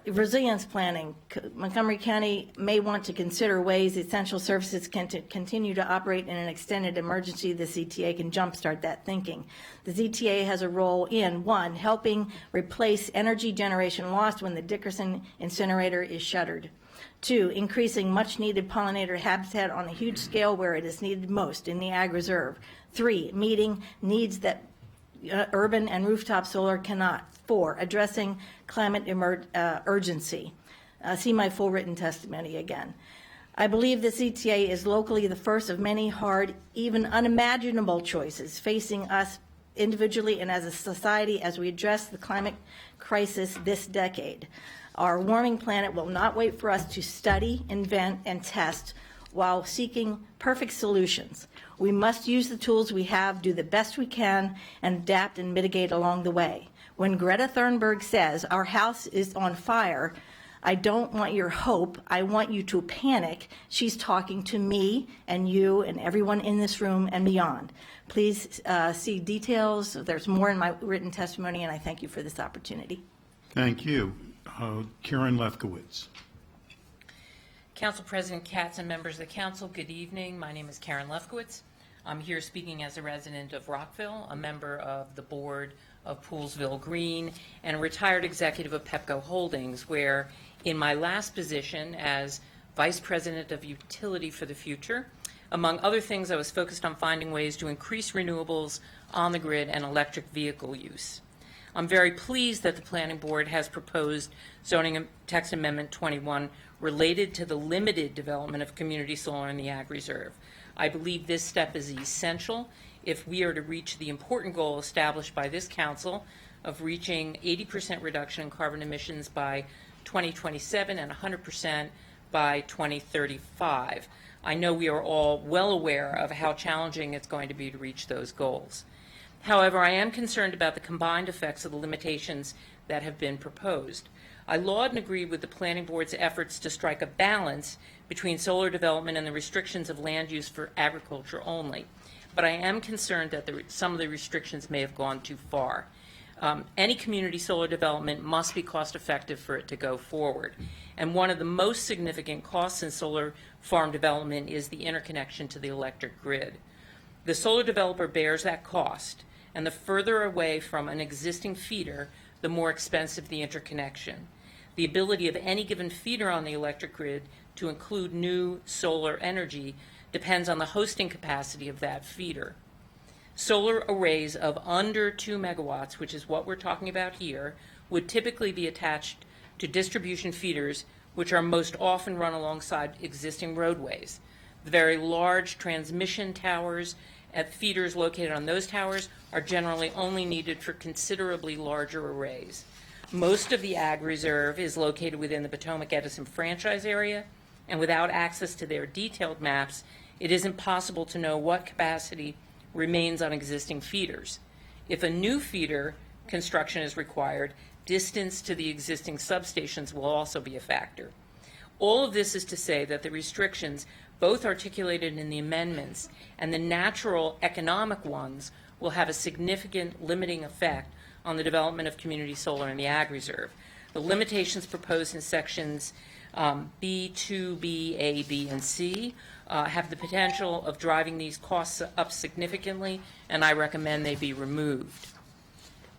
Resilience planning. Montgomery County may want to consider ways essential services can continue to operate in an extended emergency. The ZTA can jumpstart that thinking. The ZTA has a role in 1, helping replace energy generation lost when the Dickerson incinerator is shuttered. 2, increasing much-needed pollinator habitat on a huge scale where it is needed most in the Ag Reserve. 3, meeting needs that urban and rooftop solar cannot. 4, addressing climate urgency. See my full written testimony again. I believe the ZTA is locally the first of many hard, even unimaginable choices facing us individually and as a society as we address the climate crisis this decade. Our warming planet will not wait for us to study, invent, and test while seeking perfect solutions. We must use the tools we have, do the best we can, and adapt and mitigate along the way. When Greta Thunberg says our house is on fire, I don't want your hope, I want you to panic. She's talking to me and you and everyone in this room and beyond. Please see details. There's more in my written testimony, and I thank you for this opportunity. Thank you. Karen Lefkowitz. Council President Katz and members of the council, good evening. My name is Karen Lefkowitz. I'm here speaking as a resident of Rockville, a member of the board of Poolsville Green, and a retired executive of Pepco Holdings, where in my last position as Vice President of Utility for the Future, among other things, I was focused on finding ways to increase renewables on the grid and electric vehicle use. I'm very pleased that the Planning Board has proposed zoning text amendment 21 related to the limited development of community solar in the Ag Reserve. I believe this step is essential if we are to reach the important goal established by this council of reaching 80% reduction in carbon emissions by 2027 and 100% by 2035. I know we are all well aware of how challenging it's going to be to reach those goals. However, I am concerned about the combined effects of the limitations that have been proposed. I laud and agree with the Planning Board's efforts to strike a balance between solar development and the restrictions of land use for agriculture only, but I am concerned that some of the restrictions may have gone too far. Any community solar development must be cost effective for it to go forward. And one of the most significant costs in solar farm development is the interconnection to the electric grid. The solar developer bears that cost, and the further away from an existing feeder, the more expensive the interconnection. The ability of any given feeder on the electric grid to include new solar energy depends on the hosting capacity of that feeder. Solar arrays of under 2 megawatts, which is what we're talking about here, would typically be attached to distribution feeders, which are most often run alongside existing roadways. The very large transmission towers at feeders located on those towers are generally only needed for considerably larger arrays. Most of the Ag Reserve is located within the Potomac-Edison franchise area, and without access to their detailed maps, it isn't possible to know what capacity remains on existing feeders. If a new feeder construction is required, distance to the existing substations will also be a factor. All of this is to say that the restrictions, both articulated in the amendments and the natural economic ones, will have a significant limiting effect on the development of community solar in the Ag Reserve. The limitations proposed in sections B, 2B, A, B, and C have the potential of driving these costs up significantly, and I recommend they be removed.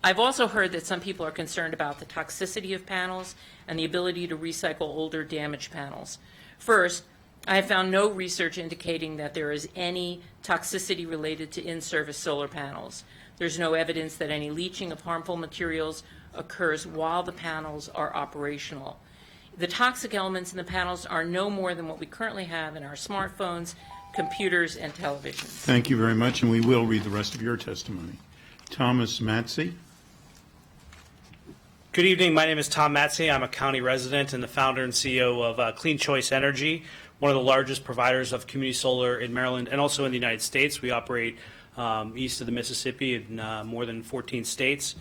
I've also heard that some people are concerned about the toxicity of panels and the ability to recycle older damaged panels. First, I have found no research indicating that there is any toxicity related to in-service solar panels. There's no evidence that any leaching of harmful materials occurs while the panels are operational. The toxic elements in the panels are no more than what we currently have in our smartphones, computers, and televisions. Thank you very much, and we will read the rest of your testimony. Thomas Matze. Good evening. My name is Tom Matze. I'm a county resident and the founder and CEO of Clean Choice Energy, one of the largest providers of community solar in Maryland and also in the United States. We operate east of the Mississippi in more than 14 states.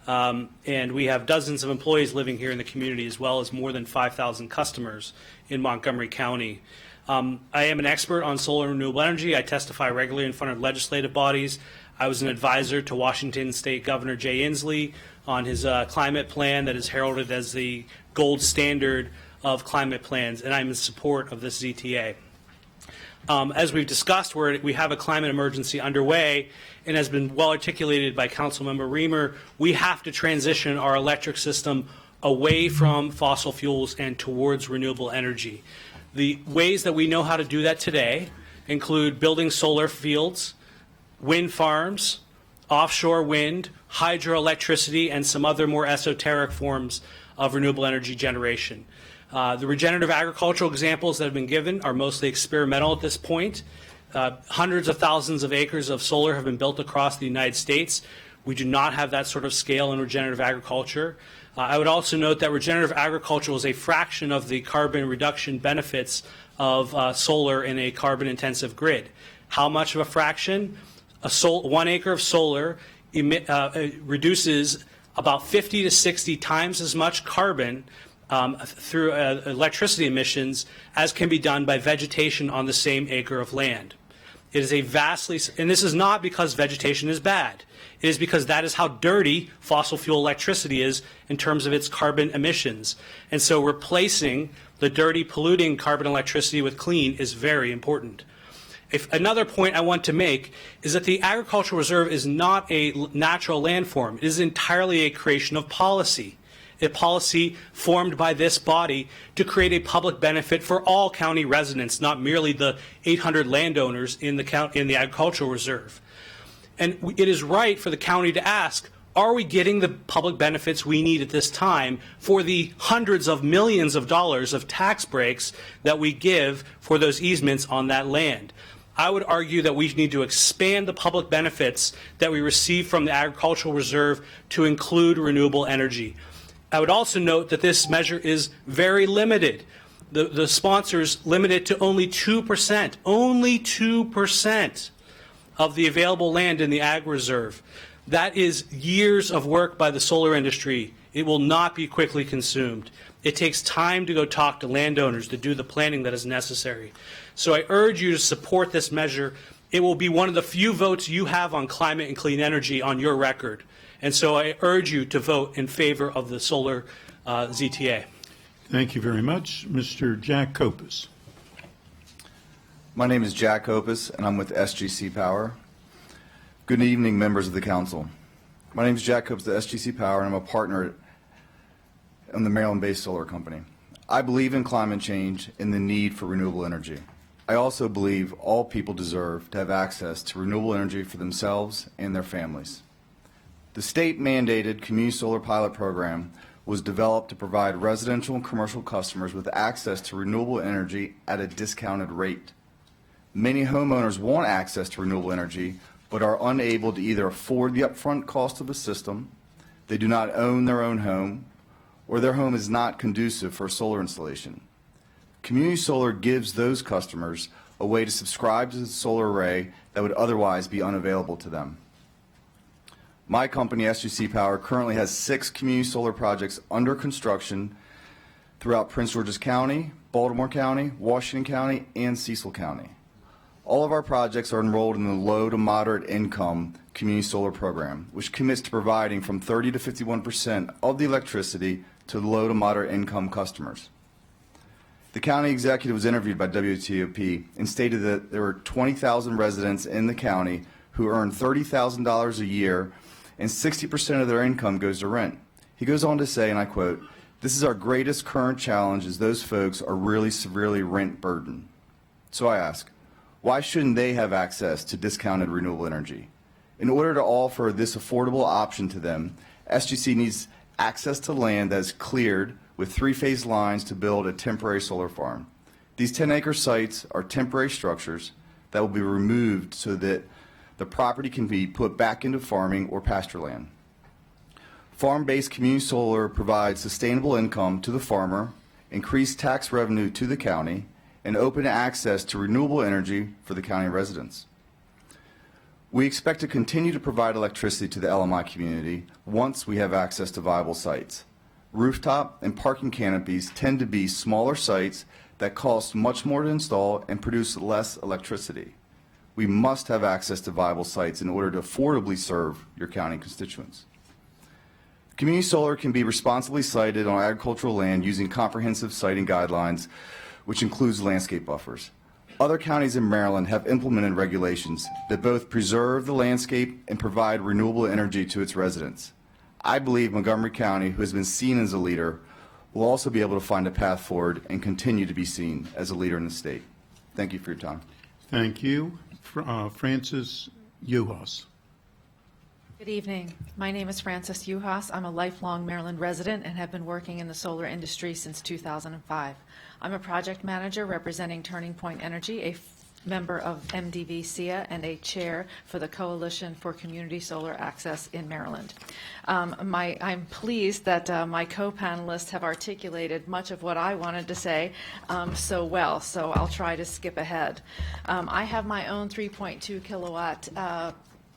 And we have dozens of employees living here in the community, as well as more than 5,000 customers in Montgomery County. I am an expert on solar and renewable energy. I testify regularly in front of legislative bodies. I was an advisor to Washington State Governor Jay Inslee on his climate plan that is heralded as the gold standard of climate plans, and I'm in support of this ZTA. As we've discussed, we have a climate emergency underway, and has been well articulated by Councilmember Reamer, we have to transition our electric system away from fossil fuels and towards renewable energy. The ways that we know how to do that today include building solar fields, wind farms, offshore wind, hydroelectricity, and some other more esoteric forms of renewable energy generation. The regenerative agricultural examples that have been given are mostly experimental at this point. Hundreds of thousands of acres of solar have been built across the United States. We do not have that sort of scale in regenerative agriculture. I would also note that regenerative agriculture is a fraction of the carbon reduction benefits of solar in a carbon-intensive grid. How much of a fraction? 1 acre of solar reduces about 50 to 60 times as much carbon through electricity emissions as can be done by vegetation on the same acre of land. It is a vastly, and this is not because vegetation is bad. It is because that is how dirty fossil fuel electricity is in terms of its carbon emissions. And so replacing the dirty, polluting carbon electricity with clean is very important. Another point I want to make is that the agricultural reserve is not a natural landform. It is entirely a creation of policy. A policy formed by this body to create a public benefit for all county residents, not merely the 800 landowners in the agricultural reserve. And it is right for the county to ask, are we getting the public benefits we need at this time for the hundreds of millions of dollars of tax breaks that we give for those easements on that land? I would argue that we need to expand the public benefits that we receive from the agricultural reserve to include renewable energy. I would also note that this measure is very limited. The sponsors limit it to only 2% of the available land in the Ag Reserve. That is years of work by the solar industry. It will not be quickly consumed. It takes time to go talk to landowners to do the planning that is necessary. So I urge you to support this measure. It will be one of the few votes you have on climate and clean energy on your record. And so I urge you to vote in favor of the solar ZTA. Thank you very much. Mr. Jack Kopis. My name is Jack Kopis, and I'm with SGC Power. Good evening, members of the council. My name is Jack Kopis of SGC Power, and I'm a partner in the Maryland-based solar company. I believe in climate change and the need for renewable energy. I also believe all people deserve to have access to renewable energy for themselves and their families. The state-mandated community solar pilot program was developed to provide residential and commercial customers with access to renewable energy at a discounted rate. Many homeowners want access to renewable energy, but are unable to either afford the upfront cost of the system, they do not own their own home, or their home is not conducive for solar installation. Community solar gives those customers a way to subscribe to the solar array that would otherwise be unavailable to them. My company, SGC Power, currently has 6 community solar projects under construction throughout Prince George's County, Baltimore County, Washington County, and Cecil County. All of our projects are enrolled in the low to moderate income community solar program, which commits to providing from 30 to 51% of the electricity to low to moderate income customers. The county executive was interviewed by WTOP and stated that there were 20,000 residents in the county who earn $30,000 a year and 60% of their income goes to rent. He goes on to say, and I quote, "This is our greatest current challenge as those folks are really severely rent burdened." So I ask, why shouldn't they have access to discounted renewable energy? In order to offer this affordable option to them, SGC needs access to land that is cleared with three-phase lines to build a temporary solar farm. These 10-acre sites are temporary structures that will be removed so that the property can be put back into farming or pasture land. Farm-based community solar provides sustainable income to the farmer, increased tax revenue to the county, and open access to renewable energy for the county residents. We expect to continue to provide electricity to the LMI community once we have access to viable sites. Rooftop and parking canopies tend to be smaller sites that cost much more to install and produce less electricity. We must have access to viable sites in order to affordably serve your county constituents. Community solar can be responsibly sited on agricultural land using comprehensive siting guidelines, which includes landscape buffers. Other counties in Maryland have implemented regulations that both preserve the landscape and provide renewable energy to its residents. I believe Montgomery County, who has been seen as a leader, will also be able to find a path forward and continue to be seen as a leader in the state. Thank you for your time. Thank you. Francis Uhas. Good evening. My name is Frances Uhas. I'm a lifelong Maryland resident and have been working in the solar industry since 2005. I'm a project manager representing Turning Point Energy, a member of MDV-SEA, and a chair for the Coalition for Community Solar Access in Maryland. I'm pleased that my co-panelists have articulated much of what I wanted to say so well, so I'll try to skip ahead. I have my own 3.2 kilowatt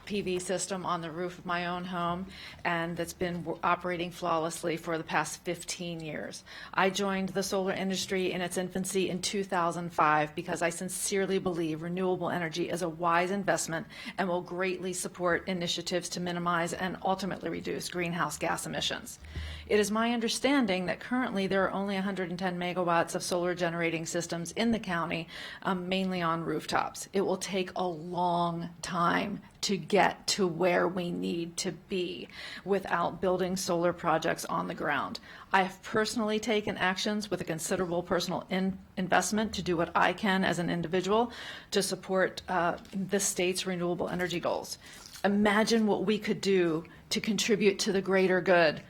PV system on the roof of my own home, and that's been operating flawlessly for the past 15 years. I joined the solar industry in its infancy in 2005 because I sincerely believe renewable energy is a wise investment and will greatly support initiatives to minimize and ultimately reduce greenhouse gas emissions. It is my understanding that currently there are only 110 megawatts of solar generating systems in the county, mainly on rooftops. It will take a long time to get to where we need to be without building solar projects on the ground. I have personally taken actions with a considerable personal investment to do what I can as an individual to support the state's renewable energy goals. Imagine what we could do to contribute to the greater good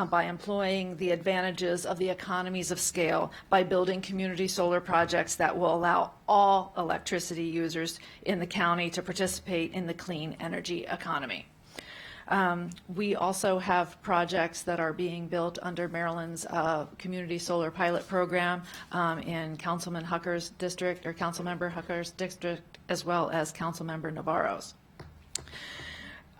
by employing the advantages of the economies of scale, by building community solar projects that will allow all electricity users in the county to participate in the clean energy economy. We also have projects that are being built under Maryland's Community Solar Pilot Program in Councilman Hucker's district, or Councilmember Hucker's district, as well as Councilmember Navarro's.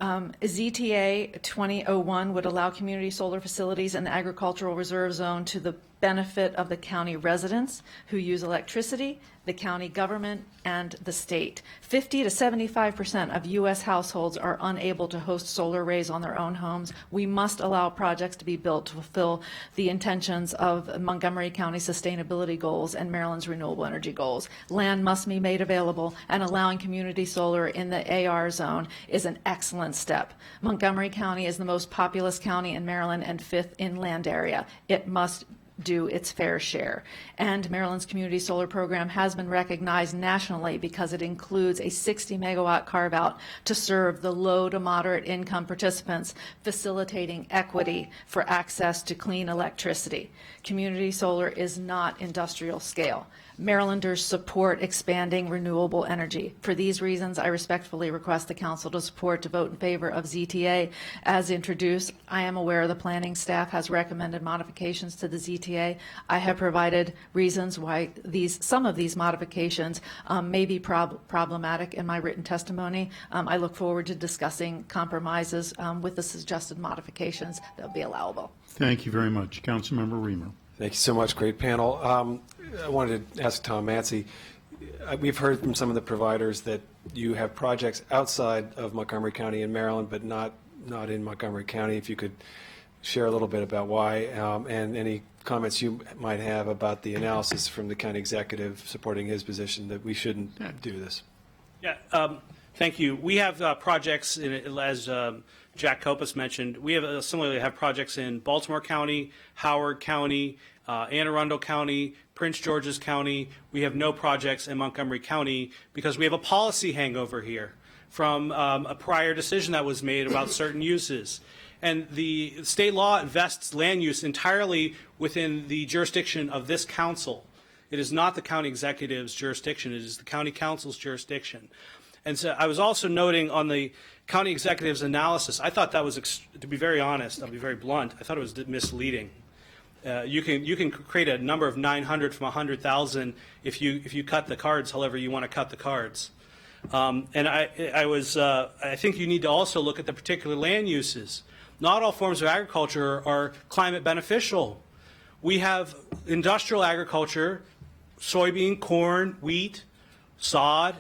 ZTA 2001 would allow community solar facilities in the agricultural reserve zone to the benefit of the county residents who use electricity, the county government, and the state. 50 to 75% of U.S. households are unable to host solar arrays on their own homes. We must allow projects to be built to fulfill the intentions of Montgomery County sustainability goals and Maryland's renewable energy goals. Land must be made available, and allowing community solar in the AR zone is an excellent step. Montgomery County is the most populous county in Maryland and 5th in land area. It must do its fair share. And Maryland's community solar program has been recognized nationally because it includes a 60 megawatt carve out to serve the low to moderate income participants, facilitating equity for access to clean electricity. Community solar is not industrial scale. Marylanders support expanding renewable energy. For these reasons, I respectfully request the Council to support to vote in favor of ZTA as introduced. I am aware the planning staff has recommended modifications to the ZTA. I have provided reasons why some of these modifications may be problematic in my written testimony. I look forward to discussing compromises with the suggested modifications that will be allowable. Thank you very much. Councilmember Reamer. Thank you so much. Great panel. I wanted to ask Tom Massey. We've heard from some of the providers that you have projects outside of Montgomery County in Maryland, but not in Montgomery County. If you could share a little bit about why, and any comments you might have about the analysis from the county executive supporting his position that we shouldn't do this. Yeah, thank you. We have projects, as Jack Kopus mentioned, we have similarly have projects in Baltimore County, Howard County, Anne Arundel County, Prince George's County. We have no projects in Montgomery County because we have a policy hangover here from a prior decision that was made about certain uses. And the state law invests land use entirely within the jurisdiction of this council. It is not the county executive's jurisdiction. It is the county council's jurisdiction. And so I was also noting on the county executive's analysis, I thought that was, to be very honest, I'll be very blunt, I thought it was misleading. You can create a number of 900 from 100,000 if you cut the cards however you want to cut the cards. And I think you need to also look at the particular land uses. Not all forms of agriculture are climate beneficial. We have industrial agriculture, soybean, corn, wheat, sod.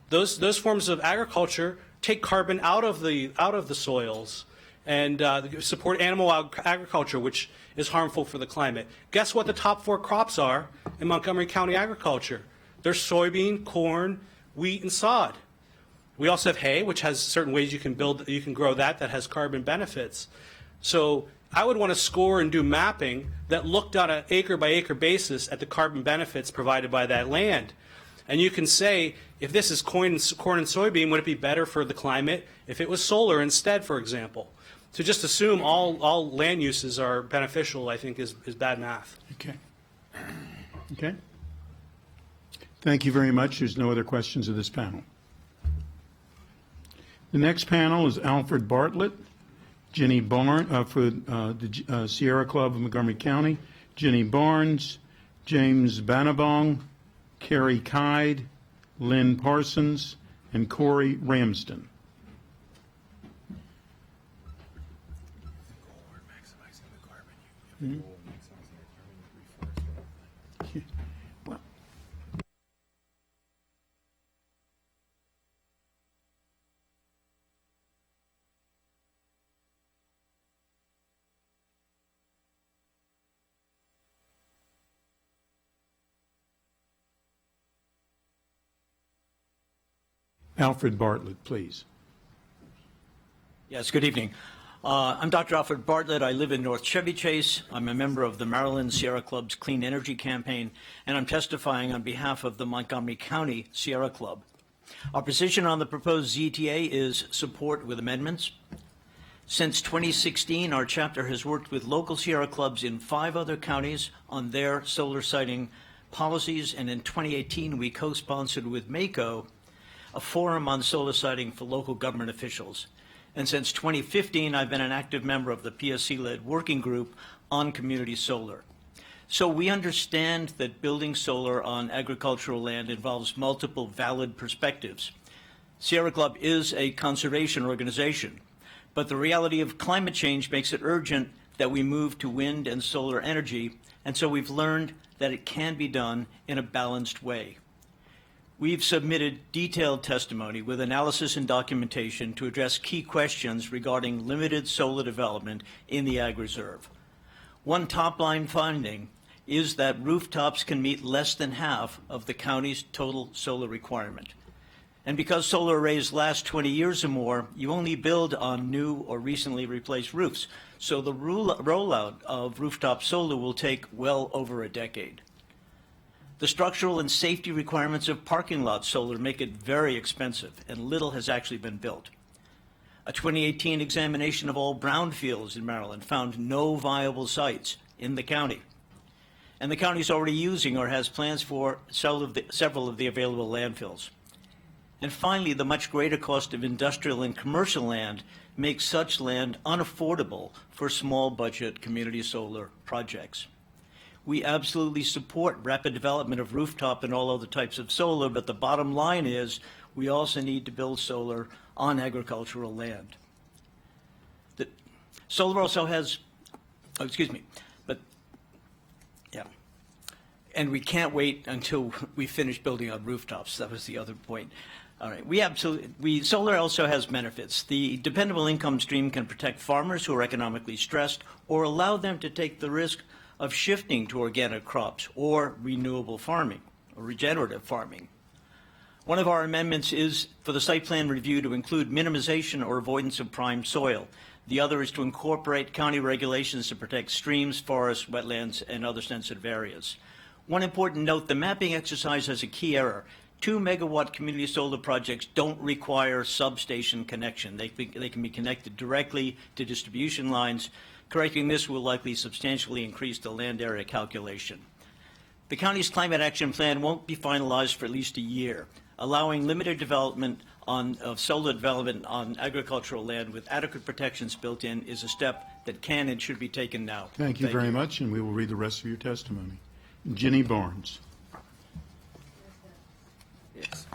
Those forms of agriculture take carbon out of the soils and support animal agriculture, which is harmful for the climate. Guess what the top 4 crops are in Montgomery County agriculture? They're soybean, corn, wheat, and sod. We also have hay, which has certain ways you can grow that has carbon benefits. So I would want to score and do mapping that looked on an acre by acre basis at the carbon benefits provided by that land. And you can say, if this is corn and soybean, would it be better for the climate if it was solar instead, for example? To just assume all land uses are beneficial, I think, is bad math. Okay. Okay. Thank you very much. There's no other questions of this panel. The next panel is Alfred Bartlett, Jenny Barnes for the Sierra Club of Montgomery County, Jenny Barnes, James Banabong, Carrie Kide, Lynn Parsons, and Corey Ramsden. Hmm? Well. Alfred Bartlett, please. Yes, good evening. I'm Dr. Alfred Bartlett. I live in North Chevy Chase. I'm a member of the Maryland Sierra Club's Clean Energy Campaign, and I'm testifying on behalf of the Montgomery County Sierra Club. Our position on the proposed ZTA is support with amendments. Since 2016, our chapter has worked with local Sierra Clubs in 5 other counties on their solar siting policies, and in 2018, we co-sponsored with MACO a forum on solar siting for local government officials. And since 2015, I've been an active member of the PSC-led working group on community solar. So we understand that building solar on agricultural land involves multiple valid perspectives. Sierra Club is a conservation organization, but the reality of climate change makes it urgent that we move to wind and solar energy, and so we've learned that it can be done in a balanced way. We've submitted detailed testimony with analysis and documentation to address key questions regarding limited solar development in the Ag Reserve. One top-line finding is that rooftops can meet less than half of the county's total solar requirement. And because solar arrays last 20 years or more, you only build on new or recently replaced roofs. So the rollout of rooftop solar will take well over a decade. The structural and safety requirements of parking lot solar make it very expensive, and little has actually been built. A 2018 examination of all brownfields in Maryland found no viable sites in the county. And the county is already using or has plans for several of the available landfills. And finally, the much greater cost of industrial and commercial land makes such land unaffordable for small budget community solar projects. We absolutely support rapid development of rooftop and all other types of solar, but the bottom line is we also need to build solar on agricultural land. Solar also has, but and we can't wait until we finish building on rooftops. That was the other point. All right, solar also has benefits. The dependable income stream can protect farmers who are economically stressed or allow them to take the risk of shifting to organic crops or renewable farming or regenerative farming. One of our amendments is for the site plan review to include minimization or avoidance of prime soil. The other is to incorporate county regulations to protect streams, forests, wetlands, and other sensitive areas. One important note, the mapping exercise has a key error. 2 megawatt community solar projects don't require substation connection. They can be connected directly to distribution lines. Correcting this will likely substantially increase the land area calculation. The county's climate action plan won't be finalized for at least a year. Allowing limited development of solar development on agricultural land with adequate protections built in is a step that can and should be taken now. Thank you very much, and we will read the rest of your testimony. Ginny Barnes. Yes.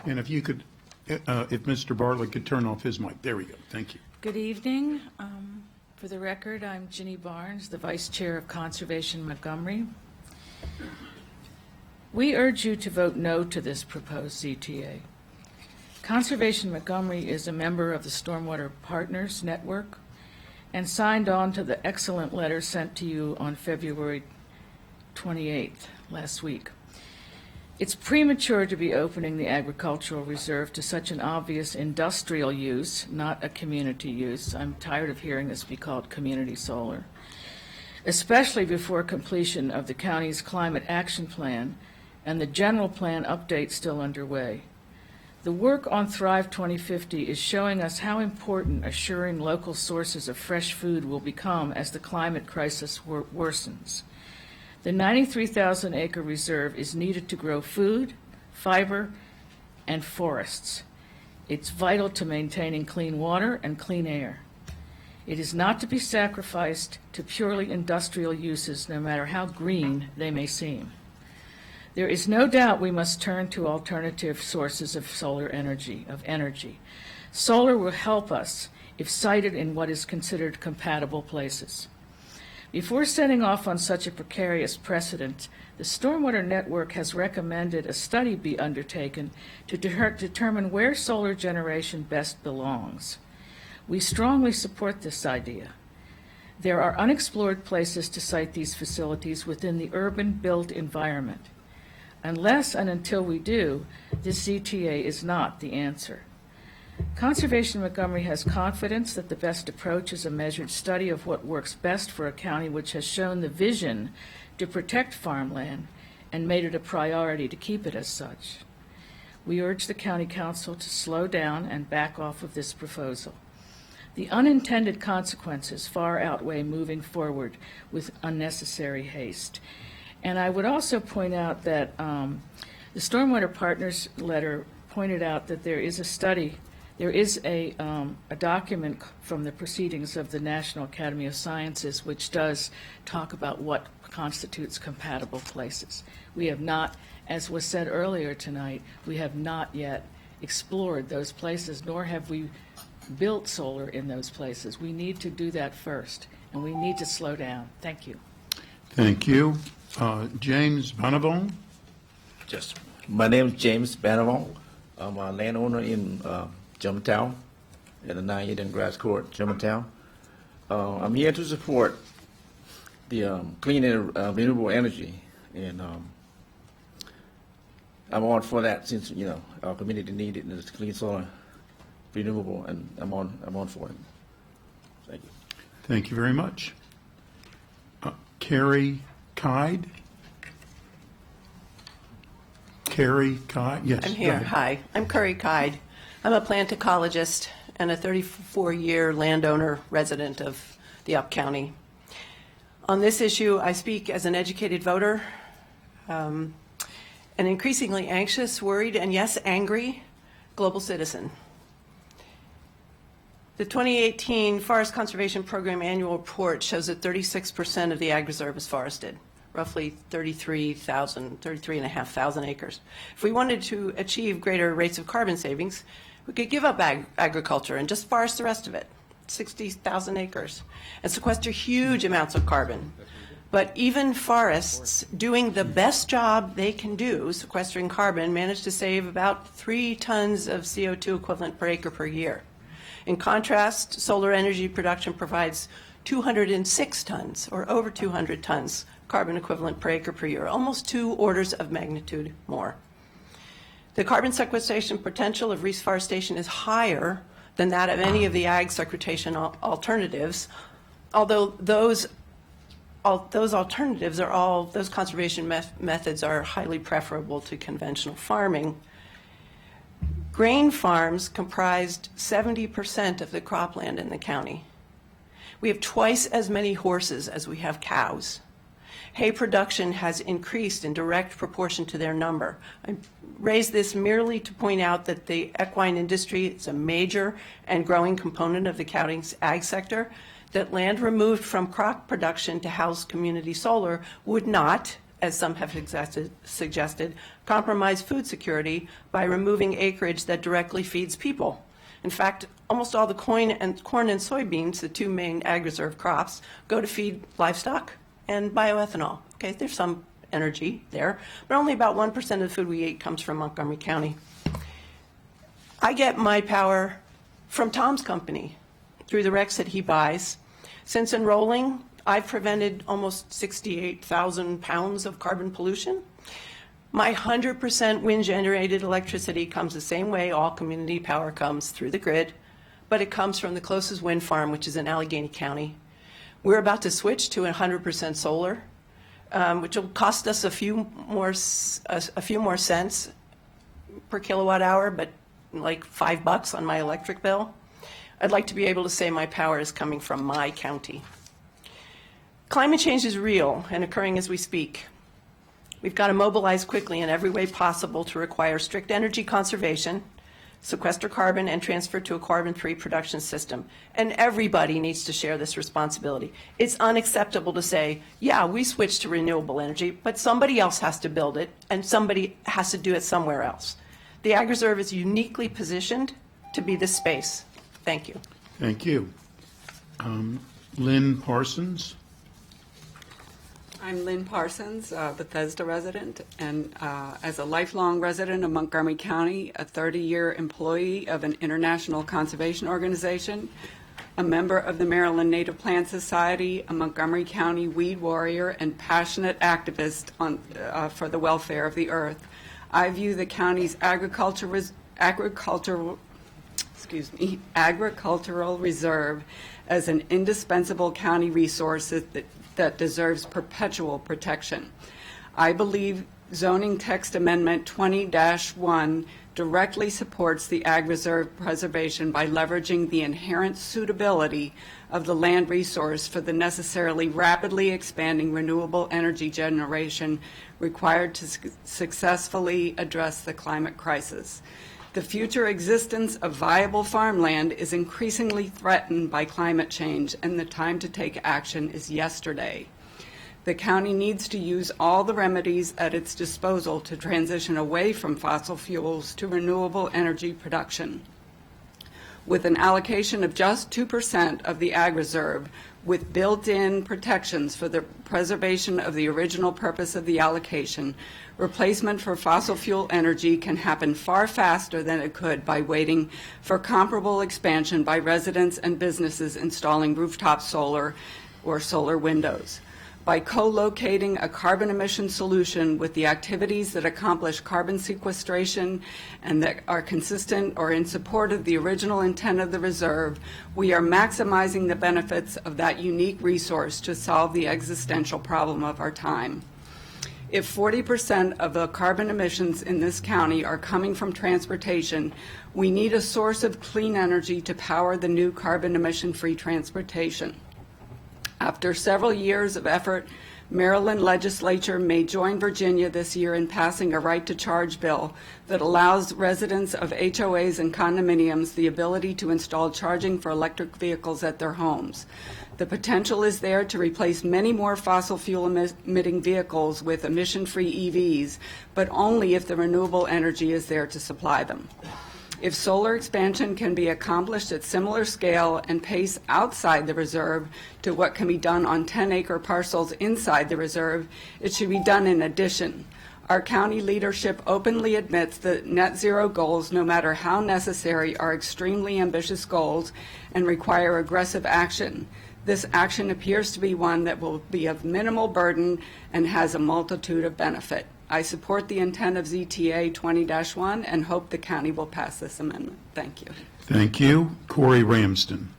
And if you could, if Mr. Bartlett could turn off his mic. There we go. Thank you. Good evening. For the record, I'm Ginny Barnes, the Vice Chair of Conservation Montgomery. We urge you to vote no to this proposed ZTA. Conservation Montgomery is a member of the Stormwater Partners Network and signed on to the excellent letter sent to you on February 28th, last week. It's premature to be opening the agricultural reserve to such an obvious industrial use, not a community use. I'm tired of hearing this be called community solar, especially before completion of the county's climate action plan and the general plan update still underway. The work on Thrive 2050 is showing us how important assuring local sources of fresh food will become as the climate crisis worsens. The 93,000-acre reserve is needed to grow food, fiber, and forests. It's vital to maintaining clean water and clean air. It is not to be sacrificed to purely industrial uses, no matter how green they may seem. There is no doubt we must turn to alternative sources of solar energy, Solar will help us if sited in what is considered compatible places. Before setting off on such a precarious precedent, the Stormwater Network has recommended a study be undertaken to determine where solar generation best belongs. We strongly support this idea. There are unexplored places to site these facilities within the urban built environment. Unless and until we do, this ZTA is not the answer. Conservation Montgomery has confidence that the best approach is a measured study of what works best for a county which has shown the vision to protect farmland and made it a priority to keep it as such. We urge the County Council to slow down and back off of this proposal. The unintended consequences far outweigh moving forward with unnecessary haste. And I would also point out that the Stormwater Partners letter pointed out that there is a study. There is a document from the proceedings of the National Academy of Sciences which does talk about what constitutes compatible places. We have not, as was said earlier tonight, we have not yet explored those places, nor have we built solar in those places. We need to do that first, and we need to slow down. Thank you. Thank you. James Bonavon. Yes. My name is James Bonavon. I'm a landowner in Germantown, in the 9 Eden Grass Court, Germantown. I'm here to support the clean and renewable energy, and I'm on for that since our community needed this clean solar, renewable, and I'm on for it. Thank you. Thank you very much. Carrie Kide. Carrie Kide. Yes. I'm here. Hi, I'm Curry Kide. I'm a plant ecologist and a 34-year landowner resident of the Up County. On this issue, I speak as an educated voter, an increasingly anxious, worried, and yes, angry global citizen. The 2018 Forest Conservation Program annual report shows that 36% of the ag reserve is forested, roughly 33,500 acres. If we wanted to achieve greater rates of carbon savings, we could give up agriculture and just forest the rest of it, 60,000 acres, and sequester huge amounts of carbon. But even forests doing the best job they can do, sequestering carbon, manage to save about 3 tons of CO2 equivalent per acre per year. In contrast, solar energy production provides 206 tons, or over 200 tons, carbon equivalent per acre per year, almost 2 orders of magnitude more. The carbon sequestration potential of reforestation is higher than that of any of the ag sequestration alternatives, although those alternatives are all, those conservation methods are highly preferable to conventional farming. Grain farms comprised 70% of the cropland in the county. We have twice as many horses as we have cows. Hay production has increased in direct proportion to their number. I raise this merely to point out that the equine industry is a major and growing component of the county's ag sector, that land removed from crop production to house community solar would not, as some have suggested, compromise food security by removing acreage that directly feeds people. In fact, almost all the corn and soybeans, the 2 main ag reserve crops, go to feed livestock and bioethanol. Okay, there's some energy there, but only about 1% of the food we eat comes from Montgomery County. I get my power from Tom's company through the RECs that he buys. Since enrolling, I've prevented almost 68,000 pounds of carbon pollution. My 100% wind-generated electricity comes the same way all community power comes, through the grid, but it comes from the closest wind farm, which is in Allegheny County. We're about to switch to 100% solar, which will cost us a few more cents per kilowatt hour, but like $5 on my electric bill. I'd like to be able to say my power is coming from my county. Climate change is real and occurring as we speak. We've got to mobilize quickly in every way possible to require strict energy conservation, sequester carbon, and transfer to a carbon-free production system. And everybody needs to share this responsibility. It's unacceptable to say, yeah, we switched to renewable energy, but somebody else has to build it, and somebody has to do it somewhere else. The Ag Reserve is uniquely positioned to be this space. Thank you. Thank you. Lynn Parsons. I'm Lynn Parsons, Bethesda resident, and as a lifelong resident of Montgomery County, a 30-year employee of an international conservation organization, a member of the Maryland Native Plant Society, a Montgomery County weed warrior, and passionate activist for the welfare of the earth, I view the county's agricultural reserve as an indispensable county resource that deserves perpetual protection. I believe zoning text amendment 20-1 directly supports the Ag Reserve preservation by leveraging the inherent suitability of the land resource for the necessarily rapidly expanding renewable energy generation required to successfully address the climate crisis. The future existence of viable farmland is increasingly threatened by climate change, and the time to take action is yesterday. The county needs to use all the remedies at its disposal to transition away from fossil fuels to renewable energy production. With an allocation of just 2% of the Ag Reserve, with built-in protections for the preservation of the original purpose of the allocation, replacement for fossil fuel energy can happen far faster than it could by waiting for comparable expansion by residents and businesses installing rooftop solar or solar windows. By co-locating a carbon emission solution with the activities that accomplish carbon sequestration and that are consistent or in support of the original intent of the reserve, we are maximizing the benefits of that unique resource to solve the existential problem of our time. If 40% of the carbon emissions in this county are coming from transportation, we need a source of clean energy to power the new carbon emission-free transportation. After several years of effort, Maryland legislature may join Virginia this year in passing a right-to-charge bill that allows residents of HOAs and condominiums the ability to install charging for electric vehicles at their homes. The potential is there to replace many more fossil fuel emitting vehicles with emission-free EVs, but only if the renewable energy is there to supply them. If solar expansion can be accomplished at similar scale and pace outside the reserve to what can be done on 10-acre parcels inside the reserve, it should be done in addition. Our county leadership openly admits that net zero goals, no matter how necessary, are extremely ambitious goals and require aggressive action. This action appears to be one that will be of minimal burden and has a multitude of benefit. I support the intent of ZTA 20-1 and hope the county will pass this amendment. Thank you. Thank you. Corey Ramsden.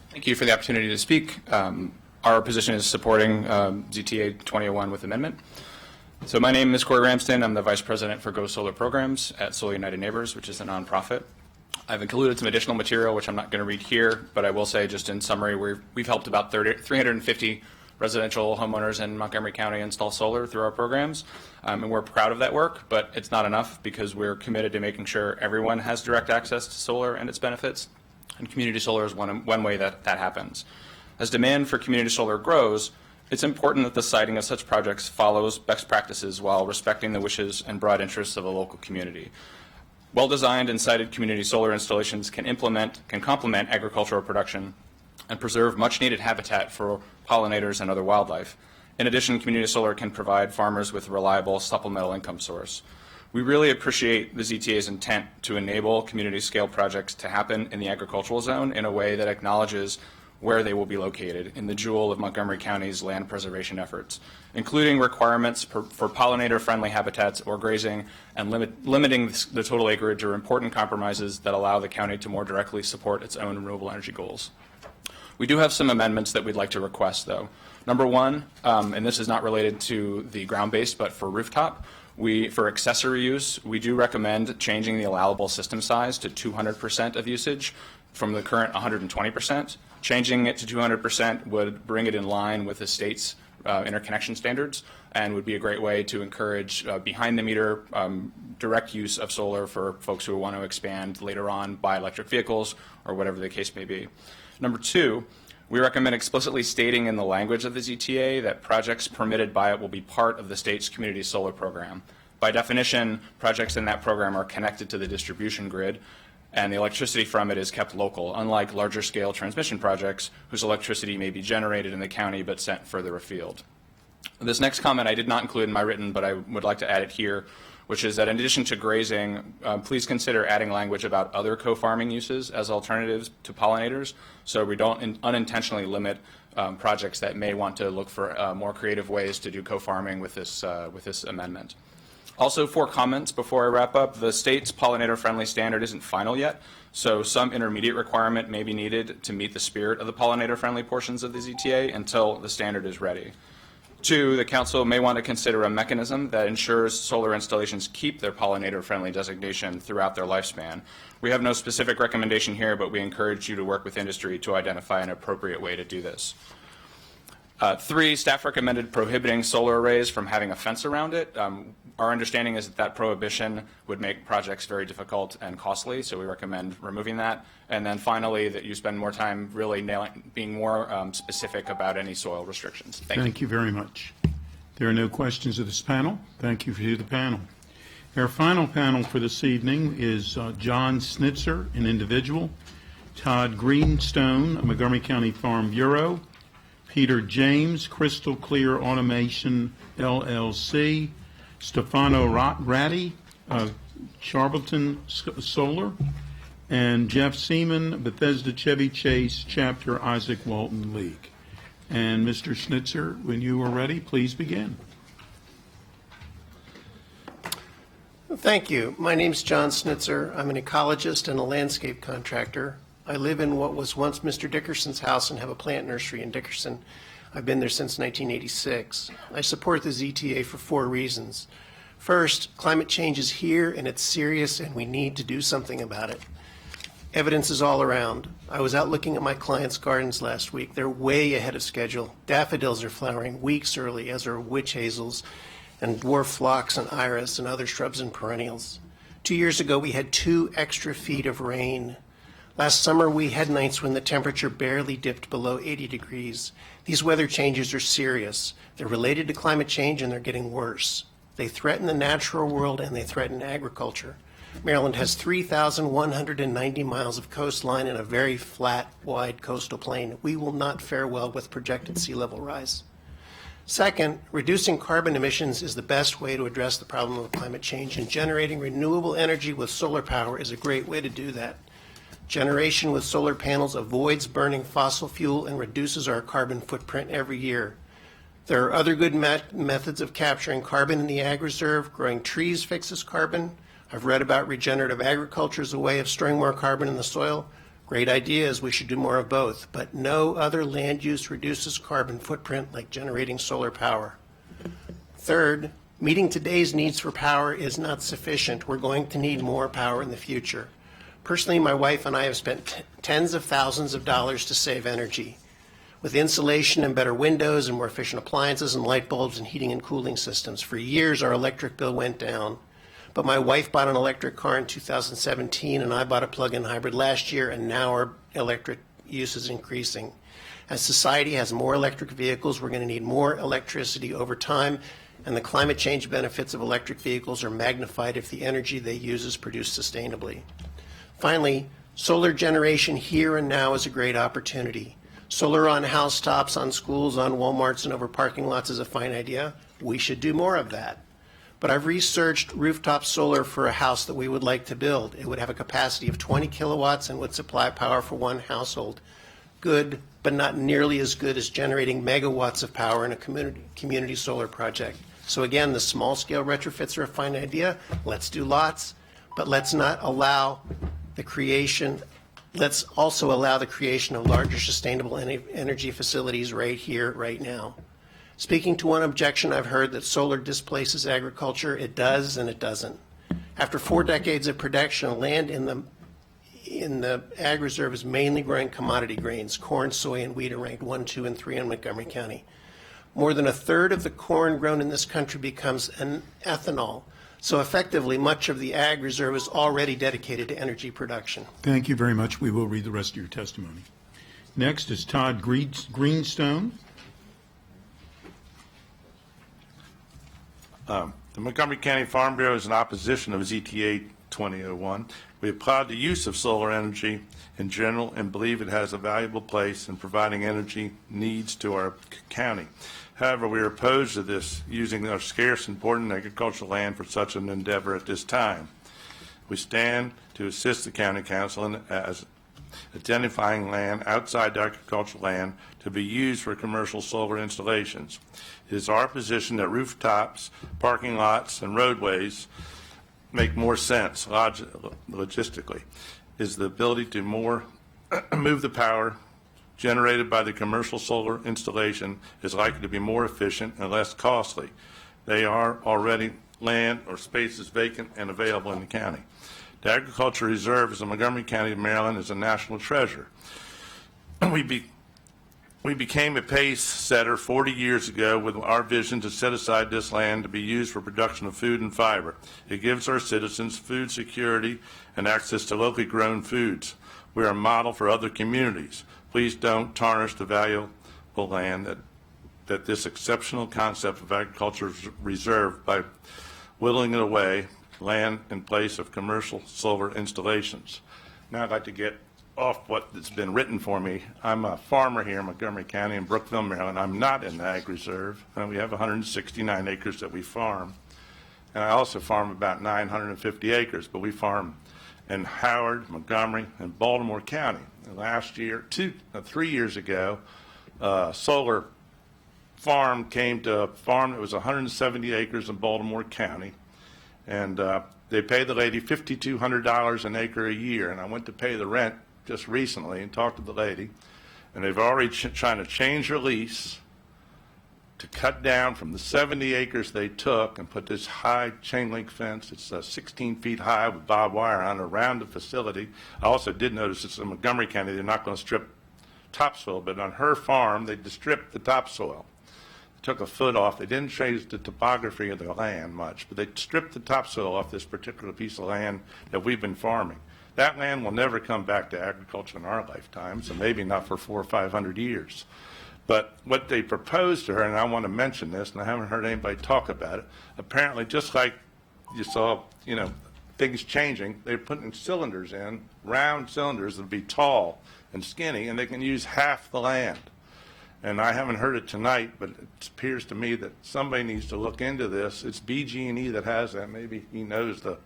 Thank you for the opportunity to speak. Our position is supporting ZTA 2001 with amendment. So my name is Corey Ramsden. I'm the Vice President for Go Solar Programs at Solar United Neighbors, which is a nonprofit. I've included some additional material, which I'm not going to read here, but I will say just in summary, we've helped about 350 residential homeowners in Montgomery County install solar through our programs, and we're proud of that work, but it's not enough because we're committed to making sure everyone has direct access to solar and its benefits, and community solar is one way that happens. As demand for community solar grows, it's important that the siting of such projects follows best practices while respecting the wishes and broad interests of a local community. Well-designed and sited community solar installations can complement agricultural production and preserve much-needed habitat for pollinators and other wildlife. In addition, community solar can provide farmers with a reliable supplemental income source. We really appreciate the ZTA's intent to enable community-scale projects to happen in the agricultural zone in a way that acknowledges where they will be located in the jewel of Montgomery County's land preservation efforts, including requirements for pollinator-friendly habitats or grazing, and limiting the total acreage are important compromises that allow the county to more directly support its own renewable energy goals. We do have some amendments that we'd like to request, though. Number one, and this is not related to the ground-based, but for rooftop, for accessory use, we do recommend changing the allowable system size to 200% of usage from the current 120%. Changing it to 200% would bring it in line with the state's interconnection standards and would be a great way to encourage behind-the-meter direct use of solar for folks who want to expand later on, buy electric vehicles, or whatever the case may be. Number two, we recommend explicitly stating in the language of the ZTA that projects permitted by it will be part of the state's community solar program. By definition, projects in that program are connected to the distribution grid, and the electricity from it is kept local, unlike larger scale transmission projects whose electricity may be generated in the county but sent further afield. This next comment I did not include in my written, but I would like to add it here, which is that in addition to grazing, please consider adding language about other co-farming uses as alternatives to pollinators, so we don't unintentionally limit projects that may want to look for more creative ways to do co-farming with this amendment. Also, 4 comments before I wrap up. The state's pollinator-friendly standard isn't final yet, so some intermediate requirement may be needed to meet the spirit of the pollinator-friendly portions of the ZTA until the standard is ready. 2, the council may want to consider a mechanism that ensures solar installations keep their pollinator-friendly designation throughout their lifespan. We have no specific recommendation here, but we encourage you to work with industry to identify an appropriate way to do this. 3, staff recommended prohibiting solar arrays from having a fence around it. Our understanding is that prohibition would make projects very difficult and costly, so we recommend removing that. And then finally, that you spend more time really being more specific about any soil restrictions. Thank you very much. There are no questions of this panel. Thank you to the panel. Our final panel for this evening is John Schnitzer, an individual, Todd Greenstone, Montgomery County Farm Bureau, Peter James, Crystal Clear Automation, LLC, Stefano Ratti of Charlton Solar, and Jeff Seaman, Bethesda Chevy Chase, Chapter Isaac Walton League. And Mr. Schnitzer, when you are ready, please begin. Thank you. My name is John Schnitzer. I'm an ecologist and a landscape contractor. I live in what was once Mr. Dickerson's house and have a plant nursery in Dickerson. I've been there since 1986. I support the ZTA for 4 reasons. First, climate change is here and it's serious and we need to do something about it. Evidence is all around. I was out looking at my clients' gardens last week. They're way ahead of schedule. Daffodils are flowering weeks early, as are witch hazels and dwarf phlox and iris and other shrubs and perennials. 2 years ago, we had 2 extra feet of rain. Last summer, we had nights when the temperature barely dipped below 80 degrees. These weather changes are serious. They're related to climate change and they're getting worse. They threaten the natural world and they threaten agriculture. Maryland has 3,190 miles of coastline and a very flat, wide coastal plain. We will not fare well with projected sea level rise. Second, reducing carbon emissions is the best way to address the problem of climate change, and generating renewable energy with solar power is a great way to do that. Generation with solar panels avoids burning fossil fuel and reduces our carbon footprint every year. There are other good methods of capturing carbon in the ag reserve. Growing trees fixes carbon. I've read about regenerative agriculture as a way of storing more carbon in the soil. Great ideas, we should do more of both, but no other land use reduces carbon footprint like generating solar power. Third, meeting today's needs for power is not sufficient. We're going to need more power in the future. Personally, my wife and I have spent tens of thousands of dollars to save energy. With insulation and better windows and more efficient appliances and light bulbs and heating and cooling systems. For years, our electric bill went down. But my wife bought an electric car in 2017, and I bought a plug-in hybrid last year, and now our electric use is increasing. As society has more electric vehicles, we're going to need more electricity over time, and the climate change benefits of electric vehicles are magnified if the energy they use is produced sustainably. Finally, solar generation here and now is a great opportunity. Solar on housetops, on schools, on Walmarts, and over parking lots is a fine idea. We should do more of that. But I've researched rooftop solar for a house that we would like to build. It would have a capacity of 20 kilowatts and would supply power for one household. Good, but not nearly as good as generating megawatts of power in a community solar project. So again, the small-scale retrofits are a fine idea. Let's do lots, but let's not allow the creation. Let's also allow the creation of larger sustainable energy facilities right here, right now. Speaking to one objection I've heard that solar displaces agriculture, it does and it doesn't. After 4 decades of production, land in the ag reserve is mainly growing commodity grains. Corn, soy, and wheat are ranked 1, 2, and 3 in Montgomery County. More than a third of the corn grown in this country becomes ethanol. So effectively, much of the ag reserve is already dedicated to energy production. Thank you very much. We will read the rest of your testimony. Next is Todd Greenstone. The Montgomery County Farm Bureau is in opposition of ZTA 2001. We applaud the use of solar energy in general and believe it has a valuable place in providing energy needs to our county. However, we are opposed to this using our scarce, important agricultural land for such an endeavor at this time. We stand to assist the County Council in as identifying land outside the agricultural land to be used for commercial solar installations. It is our position that rooftops, parking lots, and roadways make more sense logistically. Is the ability to move the power generated by the commercial solar installation is likely to be more efficient and less costly. They are already land or spaces vacant and available in the county. The Agriculture Reserve in Montgomery County, Maryland is a national treasure. We became a pace setter 40 years ago with our vision to set aside this land to be used for production of food and fiber. It gives our citizens food security and access to locally grown foods. We are a model for other communities. Please don't tarnish the valuable land that this exceptional concept of agriculture reserve by whittling it away, land in place of commercial solar installations. Now I'd like to get off what has been written for me. I'm a farmer here in Montgomery County in Brookville, Maryland. I'm not in the ag reserve. We have 169 acres that we farm. And I also farm about 950 acres, but we farm in Howard, Montgomery, and Baltimore County. And last year, 3 years ago, solar farm came to a farm that was 170 acres in Baltimore County. And they paid the lady $5,200 an acre a year. And I went to pay the rent just recently and talked to the lady, and they've already trying to change their lease to cut down from the 70 acres they took and put this high chain link fence. It's 16 feet high with barbed wire on around the facility. I also did notice it's in Montgomery County. They're not going to strip topsoil, but on her farm they stripped the topsoil. They took a foot off. They didn't change the topography of the land much, but they stripped the topsoil off this particular piece of land that we've been farming. That land will never come back to agriculture in our lifetime, so maybe not for 400 or 500 years. But what they proposed to her, and I want to mention this, and I haven't heard anybody talk about it, apparently just like you saw, things changing. They're putting cylinders in, round cylinders that'll be tall and skinny, and they can use half the land. And I haven't heard it tonight, but it appears to me that somebody needs to look into this. It's BG&E that has that. Maybe he knows the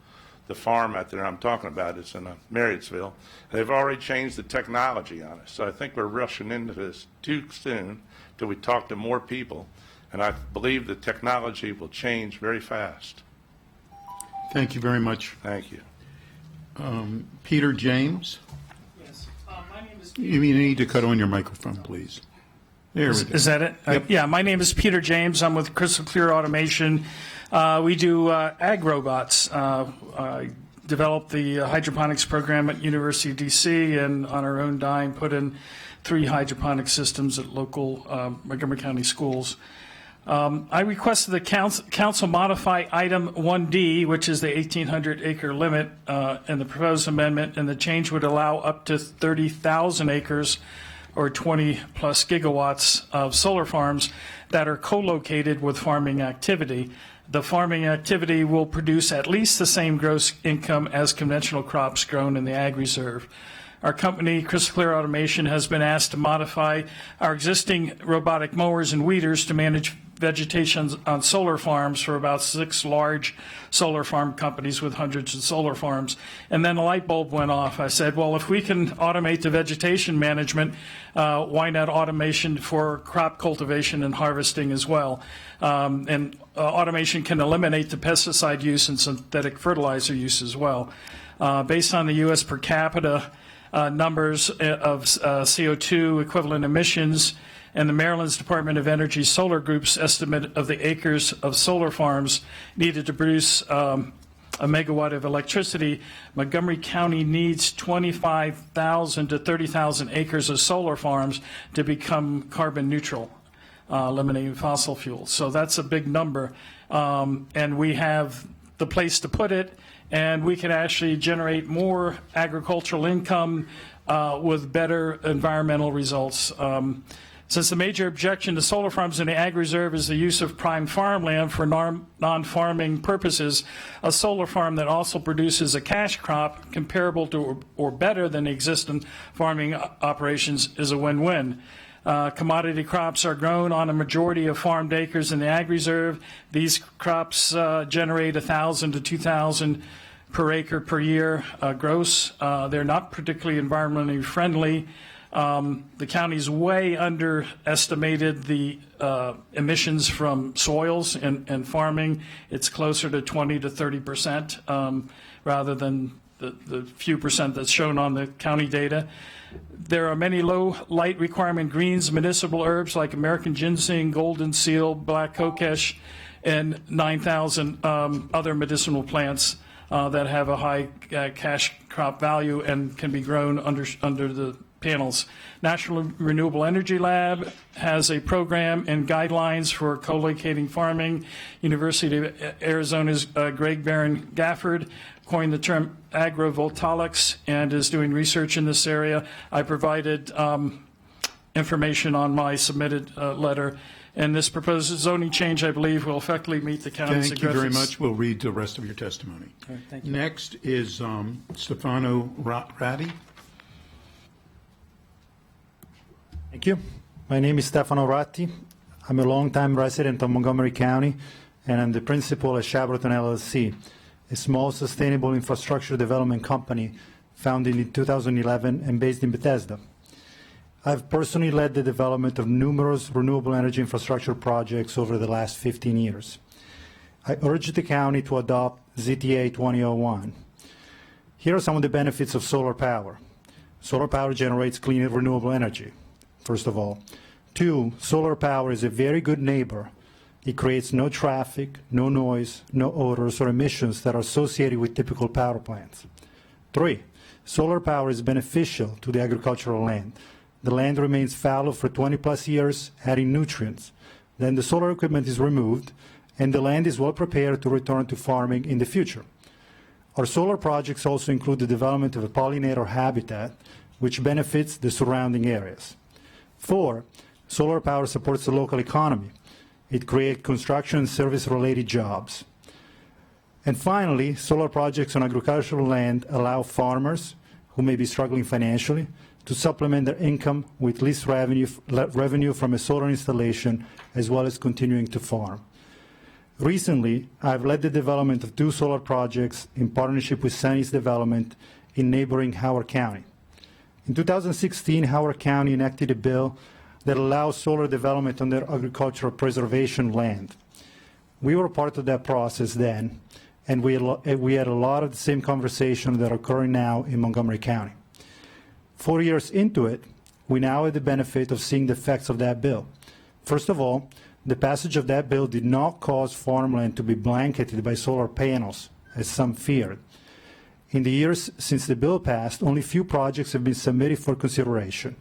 farm out there I'm talking about. It's in Marriottsville. They've already changed the technology on it. So I think we're rushing into this too soon till we talk to more people. And I believe the technology will change very fast. Thank you very much. Thank you. Peter James? Yes. My name is You need to cut on your microphone, please. There we go. Is that it? Yep. Yeah, my name is Peter James. I'm with Crystal Clear Automation. We do ag robots. I developed the hydroponics program at University of D.C. and on our own dime put in 3 hydroponic systems at local Montgomery County schools. I requested the council modify item 1D, which is the 1,800 acre limit in the proposed amendment, and the change would allow up to 30,000 acres or 20 plus gigawatts of solar farms that are co-located with farming activity. The farming activity will produce at least the same gross income as conventional crops grown in the ag reserve. Our company, Crystal Clear Automation, has been asked to modify our existing robotic mowers and weeders to manage vegetation on solar farms for about 6 large solar farm companies with hundreds of solar farms. And then a light bulb went off. I said, well, if we can automate the vegetation management, why not automation for crop cultivation and harvesting as well? And automation can eliminate the pesticide use and synthetic fertilizer use as well. Based on the U.S. per capita numbers of CO2 equivalent emissions and the Maryland's Department of Energy Solar Group's estimate of the acres of solar farms needed to produce a megawatt of electricity, Montgomery County needs 25,000 to 30,000 acres of solar farms to become carbon neutral, eliminating fossil fuels. So that's a big number, and we have the place to put it, and we can actually generate more agricultural income with better environmental results. Since the major objection to solar farms in the ag reserve is the use of prime farmland for non-farming purposes, a solar farm that also produces a cash crop comparable to or better than existing farming operations is a win-win. Commodity crops are grown on a majority of farmed acres in the ag reserve. These crops generate 1,000 to 2,000 per acre per year gross. They're not particularly environmentally friendly. The county's way underestimated the emissions from soils and farming. It's closer to 20 to 30% rather than the few percent that's shown on the county data. There are many low light requirement greens, medicinal herbs like American ginseng, golden seal, black kokesh, and 9,000 other medicinal plants that have a high cash crop value and can be grown under the panels. National Renewable Energy Lab has a program and guidelines for co-locating farming. University of Arizona's Greg Barron Gafford coined the term agrovoltaics and is doing research in this area. I provided information on my submitted letter, and this proposed zoning change, I believe, will effectively meet the county's Thank you very much. We'll read the rest of your testimony. Right, thank you. Next is Stefano Ratti. Thank you. My name is Stefano Ratti. I'm a longtime resident of Montgomery County, and I'm the principal at Shabberton LLC, a small sustainable infrastructure development company founded in 2011 and based in Bethesda. I've personally led the development of numerous renewable energy infrastructure projects over the last 15 years. I urge the county to adopt ZTA 2001. Here are some of the benefits of solar power. Solar power generates clean renewable energy, first of all. 2, solar power is a very good neighbor. It creates no traffic, no noise, no odors or emissions that are associated with typical power plants. 3, solar power is beneficial to the agricultural land. The land remains fallow for 20 plus years, adding nutrients. Then the solar equipment is removed, and the land is well prepared to return to farming in the future. Our solar projects also include the development of a pollinator habitat, which benefits the surrounding areas. 4, solar power supports the local economy. It creates construction and service-related jobs. And finally, solar projects on agricultural land allow farmers who may be struggling financially to supplement their income with lease revenue from a solar installation, as well as continuing to farm. Recently, I've led the development of 2 solar projects in partnership with Sunny's Development in neighboring Howard County. In 2016, Howard County enacted a bill that allows solar development on their agricultural preservation land. We were part of that process then, and we had a lot of the same conversations that are occurring now in Montgomery County. 4 years into it, we now have the benefit of seeing the effects of that bill. First of all, the passage of that bill did not cause farmland to be blanketed by solar panels, as some feared. In the years since the bill passed, only few projects have been submitted for consideration.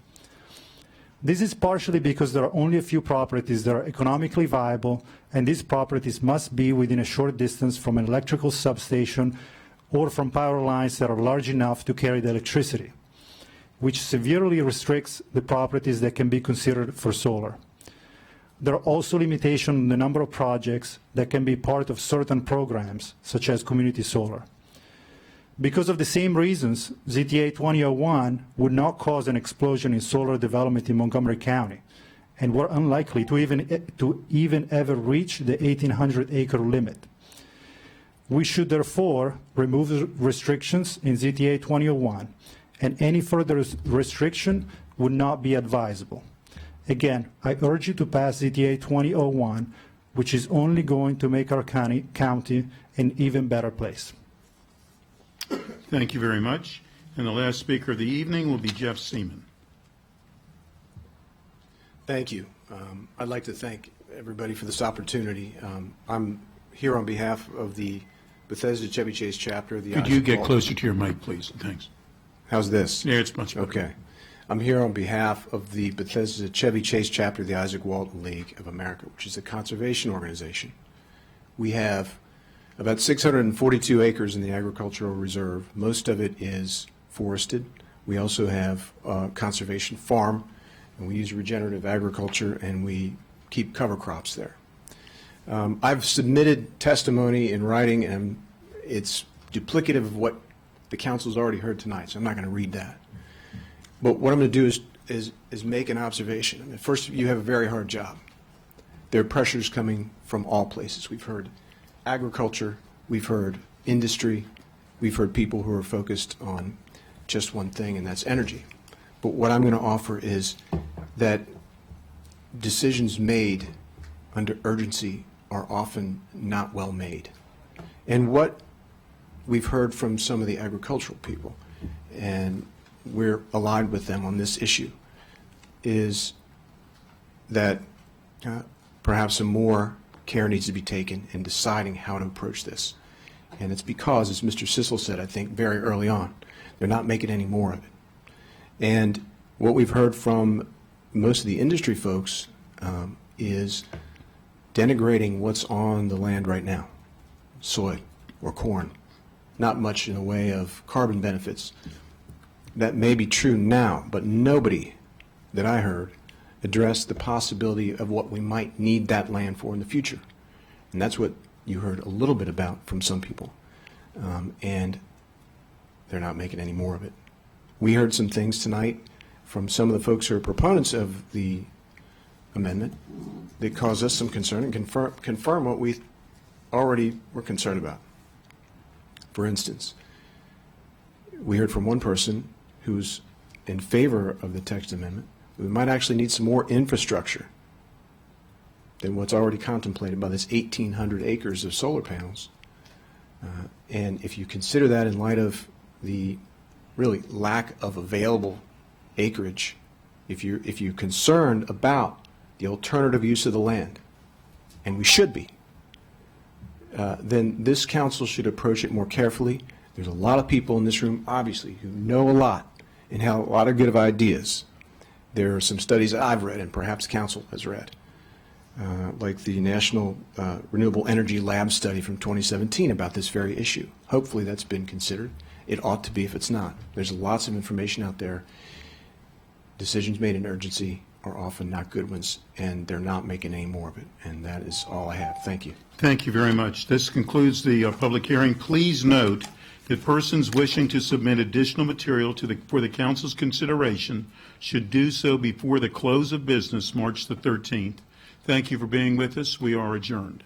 This is partially because there are only a few properties that are economically viable, and these properties must be within a short distance from an electrical substation or from power lines that are large enough to carry the electricity, which severely restricts the properties that can be considered for solar. There are also limitations on the number of projects that can be part of certain programs, such as community solar. Because of the same reasons, ZTA 2001 would not cause an explosion in solar development in Montgomery County, and were unlikely to even ever reach the 1,800-acre limit. We should therefore remove the restrictions in ZTA 2001, and any further restriction would not be advisable. Again, I urge you to pass ZTA 2001, which is only going to make our county an even better place. Thank you very much. And the last speaker of the evening will be Jeff Seaman. Thank you. I'd like to thank everybody for this opportunity. I'm here on behalf of the Bethesda Chevy Chase chapter. Could you get closer to your mic, please? Thanks. How's this? Yeah, it's much better. Okay. I'm here on behalf of the Bethesda Chevy Chase chapter of the Isaac Walton League of America, which is a conservation organization. We have about 642 acres in the agricultural reserve. Most of it is forested. We also have a conservation farm, and we use regenerative agriculture, and we keep cover crops there. I've submitted testimony in writing, and it's duplicative of what the council's already heard tonight, so I'm not going to read that. But what I'm going to do is make an observation. I mean, first, you have a very hard job. There are pressures coming from all places. We've heard agriculture, we've heard industry, we've heard people who are focused on just one thing, and that's energy. But what I'm going to offer is that decisions made under urgency are often not well made. And what we've heard from some of the agricultural people, and we're aligned with them on this issue, is that perhaps some more care needs to be taken in deciding how to approach this. And it's because, as Mr. Sissel said, I think, very early on, they're not making any more of it. And what we've heard from most of the industry folks is denigrating what's on the land right now, soy or corn, not much in the way of carbon benefits. That may be true now, but nobody that I heard addressed the possibility of what we might need that land for in the future. And that's what you heard a little bit about from some people. And they're not making any more of it. We heard some things tonight from some of the folks who are proponents of the amendment that cause us some concern and confirm what we already were concerned about. For instance, we heard from one person who's in favor of the text amendment. We might actually need some more infrastructure than what's already contemplated by this 1,800 acres of solar panels. And if you consider that in light of the really lack of available acreage, if you're concerned about the alternative use of the land, and we should be, then this council should approach it more carefully. There's a lot of people in this room, obviously, who know a lot and have a lot of good ideas. There are some studies I've read, and perhaps council has read, like the National Renewable Energy Lab study from 2017 about this very issue. Hopefully that's been considered. It ought to be if it's not. There's lots of information out there. Decisions made in urgency are often not good ones, and they're not making any more of it. And that is all I have. Thank you. Thank you very much. This concludes the public hearing. Please note that persons wishing to submit additional material for the council's consideration should do so before the close of business, March the 13th. Thank you for being with us. We are adjourned.